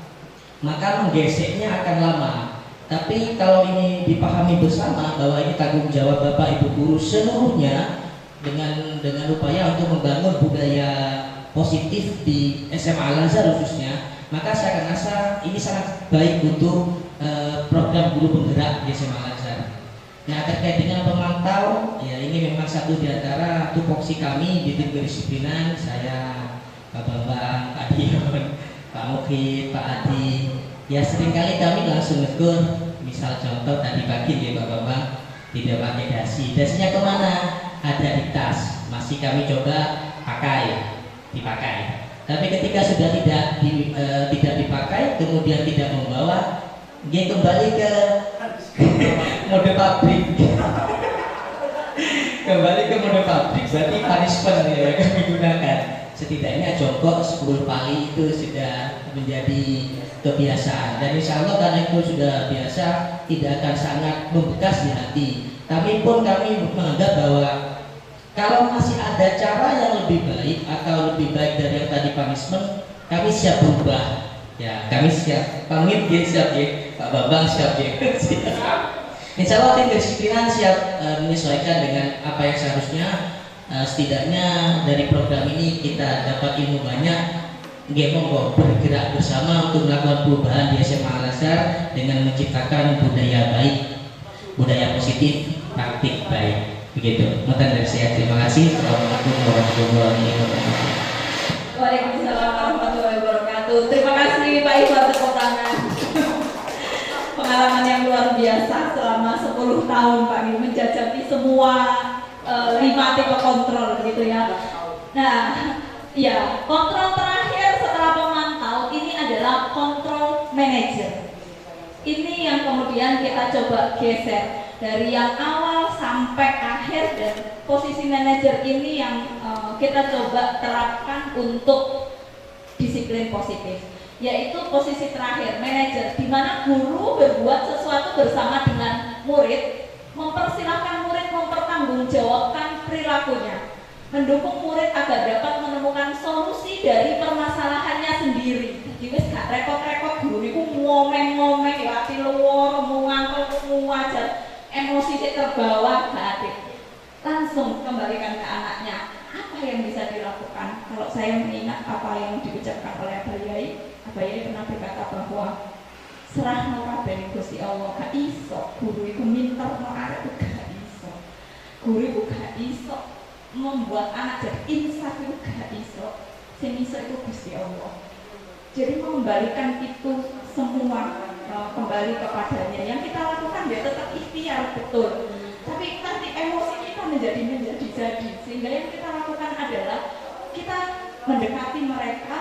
Speaker 9: maka menggeseknya akan lama. Tapi kalau ini dipahami bersama bahwa ini tanggung jawab Bapak Ibu guru seluruhnya, dengan upaya untuk membangun budaya positif di SMA Al-Azhar khususnya, maka saya akan rasa ini sangat baik untuk program guru penggerak di SMA Al-Azhar. Nah, terkait dengan pemantau, ya ini memang satu di antara tupoksi kami di tim kedisiplinan. Saya, Pak Bambang, Pak Dion, Pak Mukhid, Pak Adi, ya seringkali kami langsung negur. Misal contoh tadi pagi ya Pak Bambang tidak pakai dasi, dasinya kemana? Ada di tas, masih kami coba dipakai. Tapi ketika sudah tidak dipakai, kemudian tidak membawa, dia kembali ke mode pabrik. Kembali ke mode pabrik, berarti punishment yang kami gunakan. Setidaknya jongkok 10 kali itu sudah menjadi kebiasaan. Dan insya Allah karena itu sudah biasa, tidak akan sangat membekas di hati. Kami menganggap bahwa kalau masih ada cara yang lebih baik atau lebih baik dari yang tadi punishment, kami siap berubah. Ya, kami siap. Pamit ya, siap ya. Pak Bambang siap ya. Insya Allah tim kedisiplinan siap menyesuaikan dengan apa yang seharusnya. Setidaknya dari program ini kita dapat ilmu banyak. Monggo bergerak bersama untuk melakukan perubahan di SMA Al-Azhar dengan menciptakan budaya baik, budaya positif, praktik baik. Begitu. Mohon dari saya, terima kasih. Assalamualaikum warahmatullahi wabarakatuh.
Speaker 7: Waalaikumsalam warahmatullahi wabarakatuh. Terima kasih Pak Iqbal, tepuk tangan. Pengalaman yang luar biasa selama 10 tahun Pak ini menjajaki semua 5 tipe kontrol begitu ya. Nah, ya, kontrol terakhir setelah pemantau ini adalah kontrol manajer. Ini yang kemudian kita coba geser dari yang awal sampai akhir, dan posisi manajer ini yang kita coba terapkan untuk disiplin positif, yaitu posisi terakhir manajer, di mana guru berbuat sesuatu bersama dengan murid, mempersilahkan murid mempertanggungjawabkan perilakunya, mendukung murid agar dapat menemukan solusi dari permasalahannya sendiri. Jadi wis gak repot-repot guru niku ngomeng-ngomeng ya ati luwur ngangkel aja, emosi sih terbawa hati. Langsung kembalikan ke anaknya. Apa yang bisa dilakukan? Kalau saya mengingat apa yang diucapkan oleh Abah Yai pernah berkata bahwa serahno kabeh Gusti Allah, gak iso guru iku minterno arek gak iso. Guru iku gak iso membuat anak jadi insaf itu gak iso. Sing iso itu Gusti Allah. Jadi mengembalikan itu semua kembali kepadanya. Yang kita lakukan ya tetap ikhtiar betul. Tapi nanti emosi kita menjadi jadi. Sehingga yang kita lakukan adalah kita mendekati mereka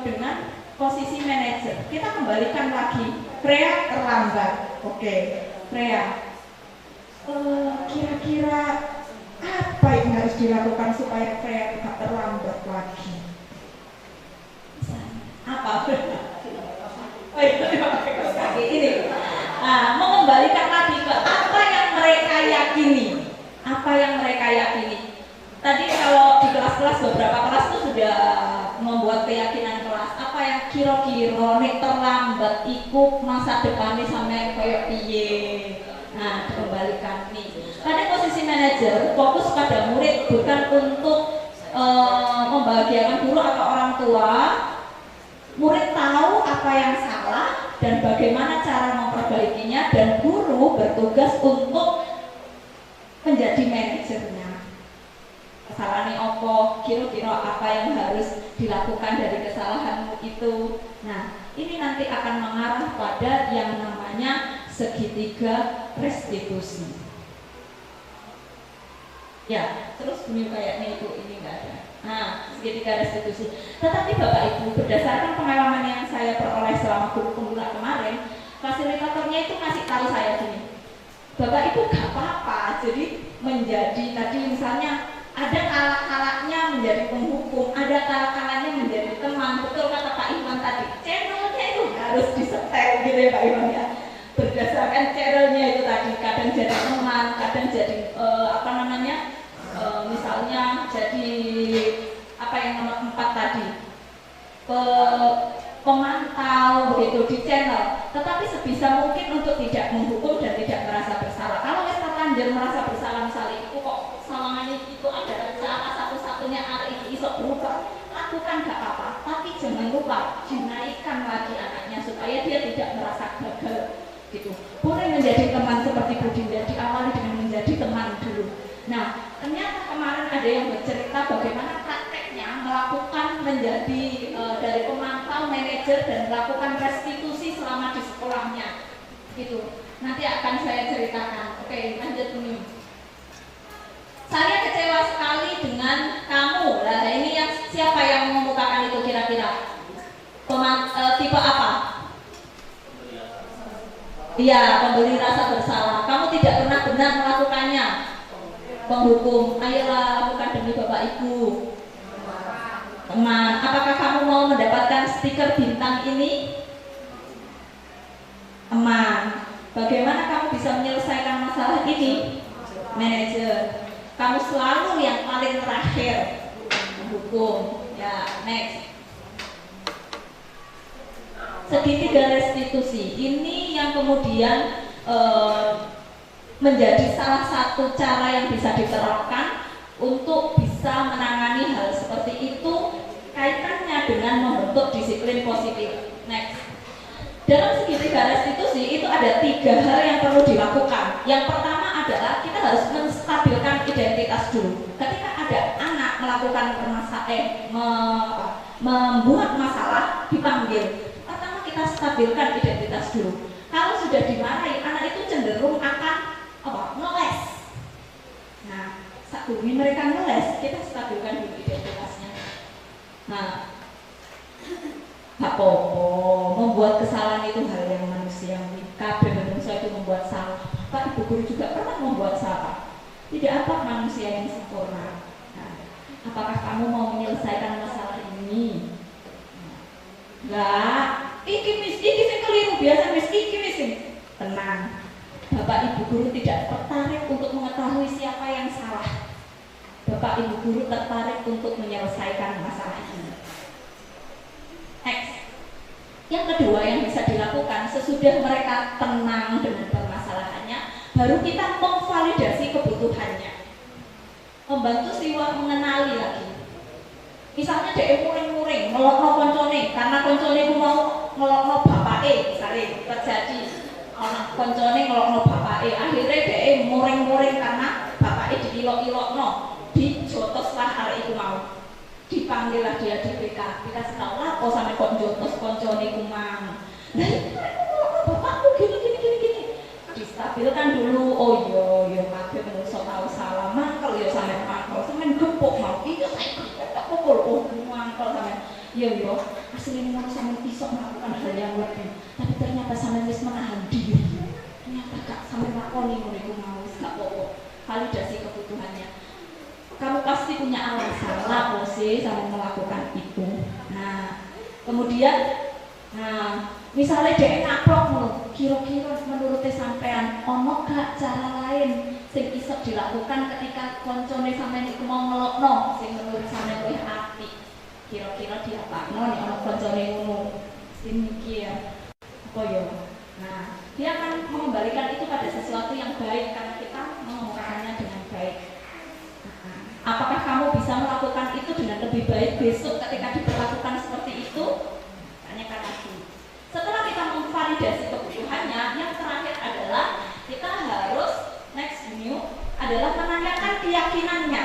Speaker 7: dengan posisi manajer. Kita kembalikan lagi. Freya terlambat. Oke, Freya. Kira-kira apa yang harus dilakukan supaya Freya tidak terlambat lagi? Apa? Oh iya, ini. Mengembalikan lagi ke apa yang mereka yakini. Apa yang mereka yakini. Tadi kalau di kelas-kelas, beberapa kelas itu sudah membuat keyakinan kelas. Apa yang kira-kira nek terlambat ikut masa depannya sampai kayak piye. Nah, dikembalikan nih. Pada posisi manajer fokus pada murid, bukan untuk membahagiakan guru atau orang tua. Murid tahu apa yang salah dan bagaimana cara memperbaikinya, dan guru bertugas untuk menjadi manajernya. salahnya opo, kira-kira apa yang harus dilakukan dari kesalahanmu itu. Nah, ini nanti akan mengarah pada yang namanya segitiga restitusi. Ya, terus bunyi kayaknya itu ini enggak ada. Nah, segitiga restitusi. Tetapi Bapak Ibu, berdasarkan pengalaman yang saya peroleh selama guru pemula kemarin, fasilitatornya itu ngasih tahu saya gini, Bapak Ibu gak apa-apa, jadi menjadi tadi misalnya ada kalak-kalaknya menjadi penghukum, ada kalak-kalaknya menjadi teman. Betul kata Pak Iwan tadi, channelnya itu harus disetel gitu ya Pak Iwan ya. Berdasarkan channelnya itu tadi, kadang jadi teman, kadang jadi misalnya jadi apa yang nomor 4 tadi, pemantau begitu di channel, tetapi sebisa mungkin untuk tidak menghukum dan tidak merasa bersalah. Kalau wis terlanjur merasa bersalah, misalnya itu kok salahnya itu adalah cara satu-satunya hari ini iso berubah, lakukan gak apa-apa, tapi jangan lupa dinaikkan lagi anaknya supaya dia tidak merasa gagal gitu. Boleh menjadi teman seperti Bu Dinda, diawali dengan menjadi teman dulu. Nah, ternyata kemarin ada yang bercerita bagaimana prakteknya melakukan menjadi dari pemantau, manajer, dan melakukan restitusi selama di sekolahnya gitu. Nanti akan saya ceritakan. Oke, lanjut ini. Saya kecewa sekali dengan kamu. Nah, ini yang siapa yang mengemukakan itu kira-kira? Tipe apa? Iya, pemberi rasa bersalah. Kamu tidak pernah benar melakukannya. Penghukum, ayolah lakukan demi Bapak Ibu. Teman, apakah kamu mau mendapatkan stiker bintang ini? Teman, bagaimana kamu bisa menyelesaikan masalah ini? Manajer, kamu selalu yang paling terakhir. Penghukum, ya next. Segitiga restitusi ini yang kemudian menjadi salah satu cara yang bisa diterapkan untuk bisa menangani hal seperti itu, kaitannya dengan membentuk disiplin positif. Next. Dalam segitiga restitusi itu ada 3 hal yang perlu dilakukan. Yang pertama adalah kita harus menstabilkan identitas dulu. Ketika ada anak melakukan membuat masalah, dipanggil. Pertama kita stabilkan identitas dulu. Kalau sudah dimarahi, anak itu cenderung akan ngeles. Nah, saat mereka ngeles, kita stabilkan dulu identitasnya. Nah, gak apa-apa, membuat kesalahan itu hal yang manusiawi. Kabeh manusia itu membuat salah. Pak Ibu Guru juga pernah membuat salah. Tidak apa manusia yang sempurna. Nah, apakah kamu mau menyelesaikan masalah ini? Enggak. Iki sing keliru biasa iki. Tenang. Bapak Ibu Guru tidak tertarik untuk mengetahui siapa yang salah. Bapak Ibu Guru tertarik untuk menyelesaikan masalah ini. Next. Yang kedua yang bisa dilakukan sesudah mereka tenang dengan permasalahannya, baru kita memvalidasi kebutuhannya. Membantu siswa mengenali lagi. Misalnya dia muring-muring, ngelokno koncone, karena koncone ku mau ngelokno bapake, misalnya terjadi anak koncone ngelokno bapake, akhirnya dia muring-muring karena bapake diilok-ilokno, dijotoslah hari itu mau, dipanggillah dia di PK, kita tahu lah kok sampai kok jotos koncone ku mang. Nah itu bapakku gini, distabilkan dulu. Oh iya kabeh menungso tahu salah, mangkel ya sampe mangkel, sampe gepuk mau, iya saya pukul, oh mangkel sampe. Iya asli ngono sampe iso melakukan hal yang lebih, tapi ternyata sampe wis menahan diri, ternyata gak sampe lakoni ngono iku mau, gak apa-apa. Validasi kebutuhannya. Kamu pasti punya alasan lah sih sampe melakukan itu. Nah kemudian misalnya dia ngaplok ngono, kira-kira menurut sampean ono gak cara lain sing iso dilakukan ketika koncone sampean iku mau ngelokno sing menurut sampean luwih apik? Kira-kira diapakno nek ono koncone ngono. Sing mikir apa ya? Nah, dia akan mengembalikan itu pada sesuatu yang baik karena kita mengemukakannya dengan baik. Apakah kamu bisa melakukan itu dengan lebih baik besok ketika diperlakukan seperti itu? Tanyakan lagi. Setelah kita memvalidasi kebutuhannya, yang terakhir adalah kita harus next new adalah menanyakan keyakinannya.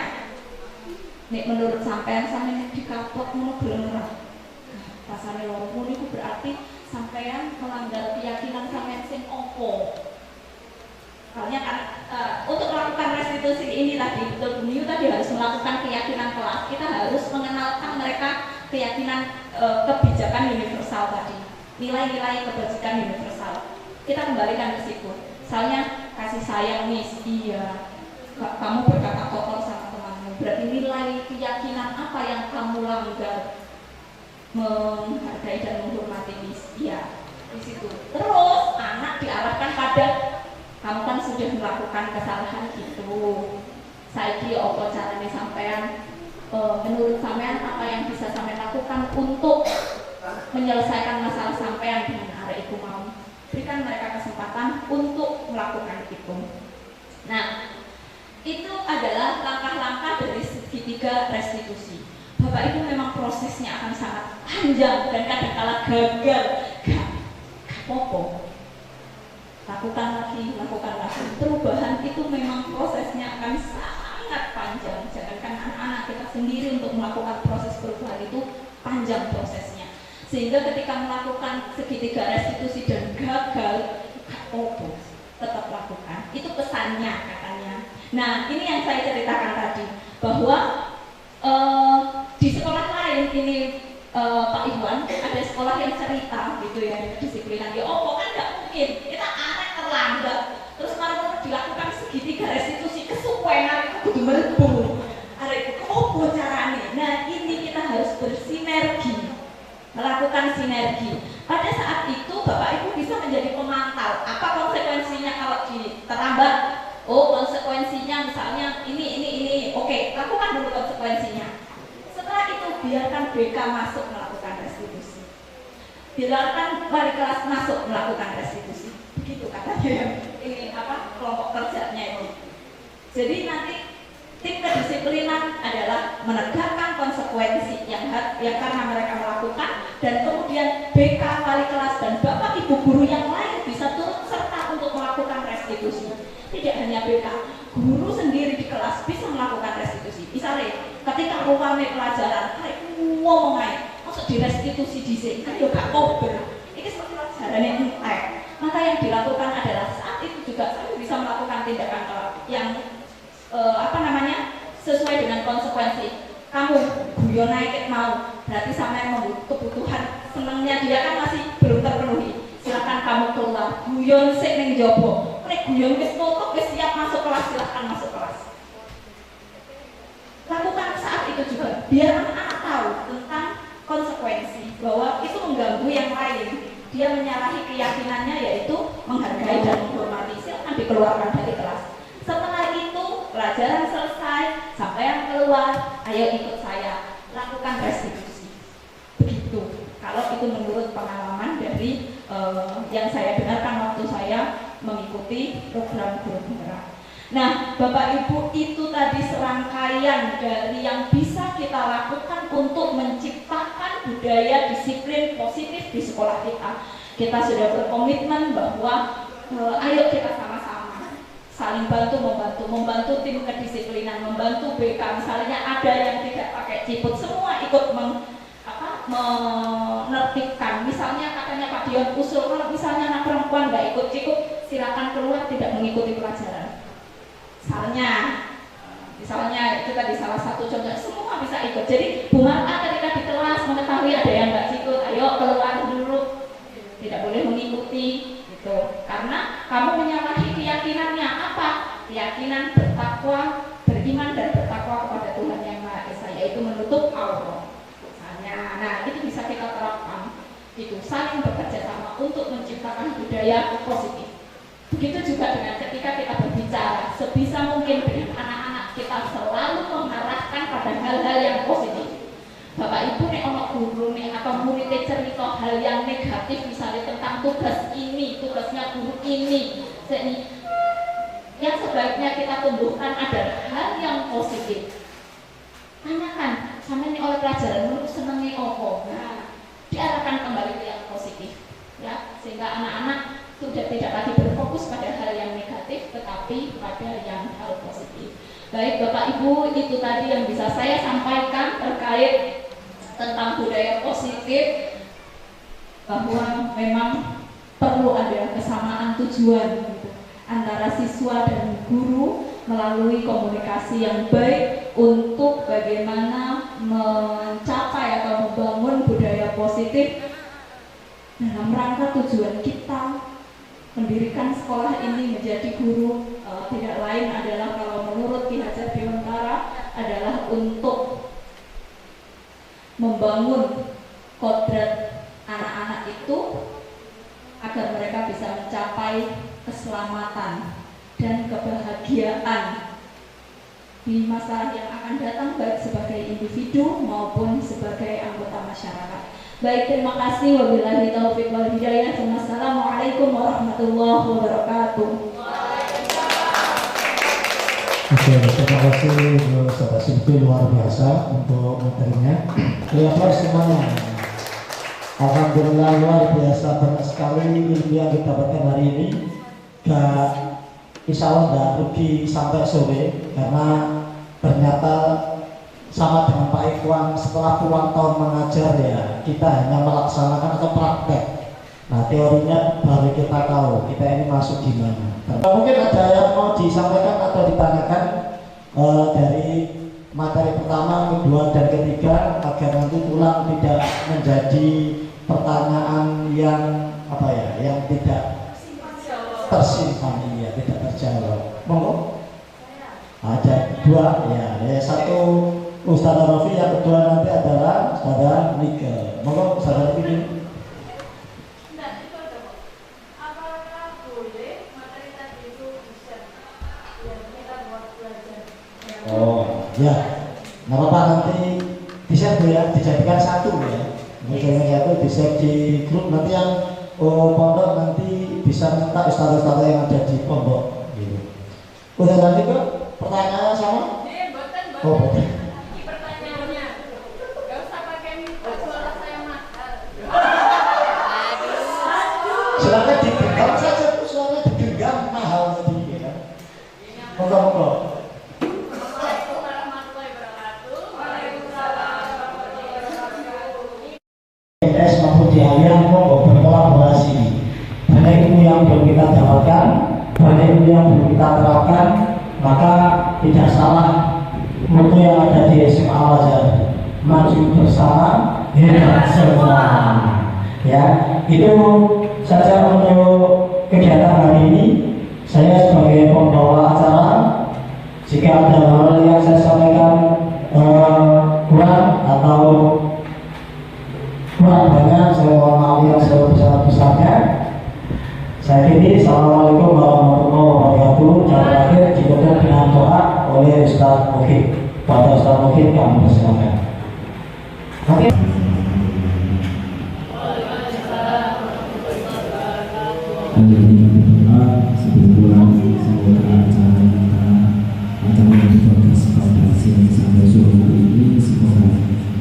Speaker 7: sampean dikapok ngono gelem ora. Rasane loro ngono iku berarti sampean melanggar keyakinan sampean sing opo. Soalnya kan untuk melakukan restitusi ini tadi, betul Bu Niu tadi harus melakukan keyakinan kelas. Kita harus mengenalkan mereka keyakinan kebijakan universal tadi, nilai-nilai kebajikan universal. Kita kembalikan ke situ. Misalnya kasih sayang nih, iya. Kamu berkata kotor sama temanmu. Berarti nilai keyakinan apa yang kamu langgar? Menghargai dan menghormati nih, iya. Di situ. Terus anak diarahkan pada kamu kan sudah melakukan kesalahan itu. Saiki apa carane sampean menurut sampean apa yang bisa sampean lakukan untuk menyelesaikan masalah sampean dengan arek iku mau. Berikan mereka kesempatan untuk melakukan itu. Nah, itu adalah langkah-langkah dari segitiga restitusi. Bapak Ibu memang prosesnya akan sangat panjang dan kadang-kala gagal. Gak apa-apa. Lakukan lagi. Perubahan itu memang prosesnya akan sangat panjang. Jangankan anak-anak, kita sendiri untuk melakukan proses perubahan itu panjang prosesnya. Sehingga ketika melakukan segitiga restitusi dan gagal, tetap lakukan. Itu pesannya katanya. Nah, ini yang saya ceritakan tadi, bahwa di sekolah lain ini Pak Iwan ada sekolah yang cerita gitu ya, disiplinan ya kan nggak mungkin kita anak terlambat terus malah dilakukan segitiga restitusi kesukuenan itu kudu mlebu arek opo carane. Nah, ini kita harus bersinergi, melakukan sinergi. Pada saat itu Bapak Ibu bisa menjadi pemantau apa konsekuensinya kalau terlambat. Konsekuensinya misalnya ini. Oke, lakukan dulu konsekuensinya. Setelah itu biarkan BK masuk melakukan restitusi. Biarkan wali kelas masuk melakukan restitusi. Begitu katanya ini kelompok kerjanya itu. Jadi nanti tim kedisiplinan adalah menegakkan konsekuensi yang karena mereka melakukan, dan kemudian BK wali kelas dan Bapak Ibu guru yang lain bisa turut serta untuk melakukan restitusi. Tidak hanya BK, guru sendiri di kelas bisa melakukan restitusi. Misalnya ketika ruangnya pelajaran, ngomong aja, masuk di restitusi di sini, kan juga kober. Ini seperti pelajaran yang entek. Maka yang dilakukan adalah saat itu juga saya bisa melakukan tindakan yang sesuai dengan konsekuensi. Kamu guyon naik mau, berarti sampai kebutuhan senangnya dia kan masih belum terpenuhi. Silakan kamu keluar, guyon sik ning jopo. Nek guyon wis tutup, wis siap masuk kelas, silakan masuk kelas. Lakukan saat itu juga, biar anak-anak tahu tentang konsekuensi bahwa itu mengganggu yang lain. Dia menyalahi keyakinannya yaitu menghargai dan menghormati. Silakan dikeluarkan dari kelas. Setelah itu pelajaran selesai, sampai yang keluar, ayo ikut saya, lakukan restitusi. Begitu. Kalau itu menurut pengalaman dari yang saya dengarkan waktu saya mengikuti program Guru Penggerak. Nah, Bapak Ibu, itu tadi serangkaian dari yang bisa kita lakukan untuk menciptakan budaya disiplin positif di sekolah kita. Kita sudah berkomitmen bahwa ayo kita sama-sama saling membantu tim kedisiplinan, membantu BK. Misalnya ada yang tidak pakai ciput, semua ikut menertibkan. Misalnya katanya Pak Dion usul, kalau misalnya anak perempuan nggak ikut ciput, silakan keluar, tidak mengikuti pelajaran. Misalnya itu tadi salah satu contoh, semua bisa ikut. Jadi Bu Marta ketika di kelas mengetahui ada yang nggak ikut, ayo keluar dulu, tidak boleh mengikuti gitu. Karena kamu menyalahi keyakinannya apa? Keyakinan bertakwa, beriman dan bertakwa kepada Tuhan Yang Maha Esa, yaitu menutup aurat. Nah, itu bisa kita terapkan. Itu saling bekerja sama untuk menciptakan budaya positif. Begitu juga dengan ketika kita berbicara, sebisa mungkin dengan anak-anak kita selalu mengarahkan pada hal-hal yang positif. Bapak Ibu nih ono guru nih atau muridnya cerita hal yang negatif, misalnya tentang tugas ini, tugasnya guru ini, yang sebaiknya kita tumbuhkan adalah hal yang positif. Tanyakan, sama ini oleh pelajaran menurut senengnya opo. Nah, diarahkan kembali ke yang positif, ya, sehingga anak-anak sudah tidak lagi berfokus pada hal yang negatif, tetapi pada yang hal positif. Baik Bapak Ibu, itu tadi yang bisa saya sampaikan terkait tentang budaya positif, bahwa memang perlu ada kesamaan tujuan gitu, antara siswa dan guru melalui komunikasi yang baik untuk bagaimana mencapai atau membangun budaya positif dalam rangka tujuan kita mendirikan sekolah ini menjadi guru. Tidak lain adalah, kalau menurut Ki Hajar Dewantara, adalah untuk membangun kodrat anak-anak itu agar mereka bisa mencapai keselamatan dan kebahagiaan di masa yang akan datang, baik sebagai individu maupun sebagai anggota masyarakat. Baik, terima kasih. Wabillahi taufiq wal hidayah. Wassalamualaikum warahmatullahi wabarakatuh.
Speaker 1: Oke, terima kasih Sahabat Silvi, luar biasa untuk materinya. Lihatlah semuanya. Alhamdulillah luar biasa, banyak sekali ilmu yang kita dapatkan hari ini. Insya Allah tidak rugi sampai sore, karena ternyata sama dengan Pak Ikhwan, setelah puluhan tahun mengajar ya, kita hanya melaksanakan atau praktek. Nah, teorinya baru kita tahu kita ini masuk di mana. Mungkin ada yang mau disampaikan atau ditanyakan dari materi pertama, kedua, dan ketiga, agar nanti pulang tidak menjadi pertanyaan yang yang tidak tersimpan, ya, tidak terjawab. Monggo. Ada dua, ya, satu Ustadz Rafi, yang kedua nanti adalah Ustadz Nika. Monggo Ustadz Rafi. Oh ya, nggak apa-apa, nanti di-share ya, dijadikan satu ya, dijadikan satu, di-share di grup, nanti yang pondok nanti bisa minta ustadz-ustadz yang ada di pondok gitu. Udah lanjut kok, pertanyaannya sama? Oh, betul.
Speaker 11: Pertanyaannya, nggak usah pakai suara saya mahal.
Speaker 1: Silakan digenggam saja, suaranya digenggam mahal tadi ya. Monggo. Yang mau berkolaborasi, banyak ilmu yang belum kita dapatkan, banyak ilmu yang belum kita terapkan, maka tidak salah mutu yang ada di SMA Al-Azhar, maju bersama, hebat semua. Ya, itu saja untuk kegiatan hari ini. Saya sebagai pembawa acara, jika ada hal yang saya sampaikan kurang atau banyak, saya mohon maaf yang sebesar-besarnya. Saya akhiri. Assalamualaikum warahmatullahi wabarakatuh. Dan terakhir ditutup dengan doa oleh Ustaz Mukhid. Pada Ustaz Mukhid kami persilakan. Oke.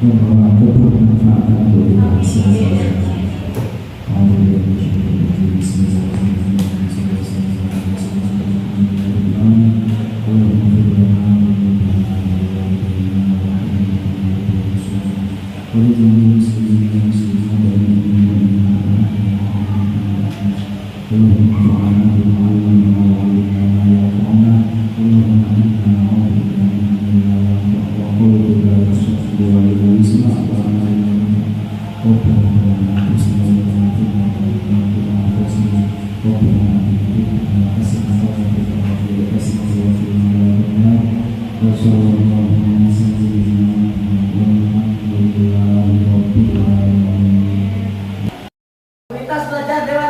Speaker 12: Membawa kebermanfaatan bagi bangsa.
Speaker 13: Komunitas belajar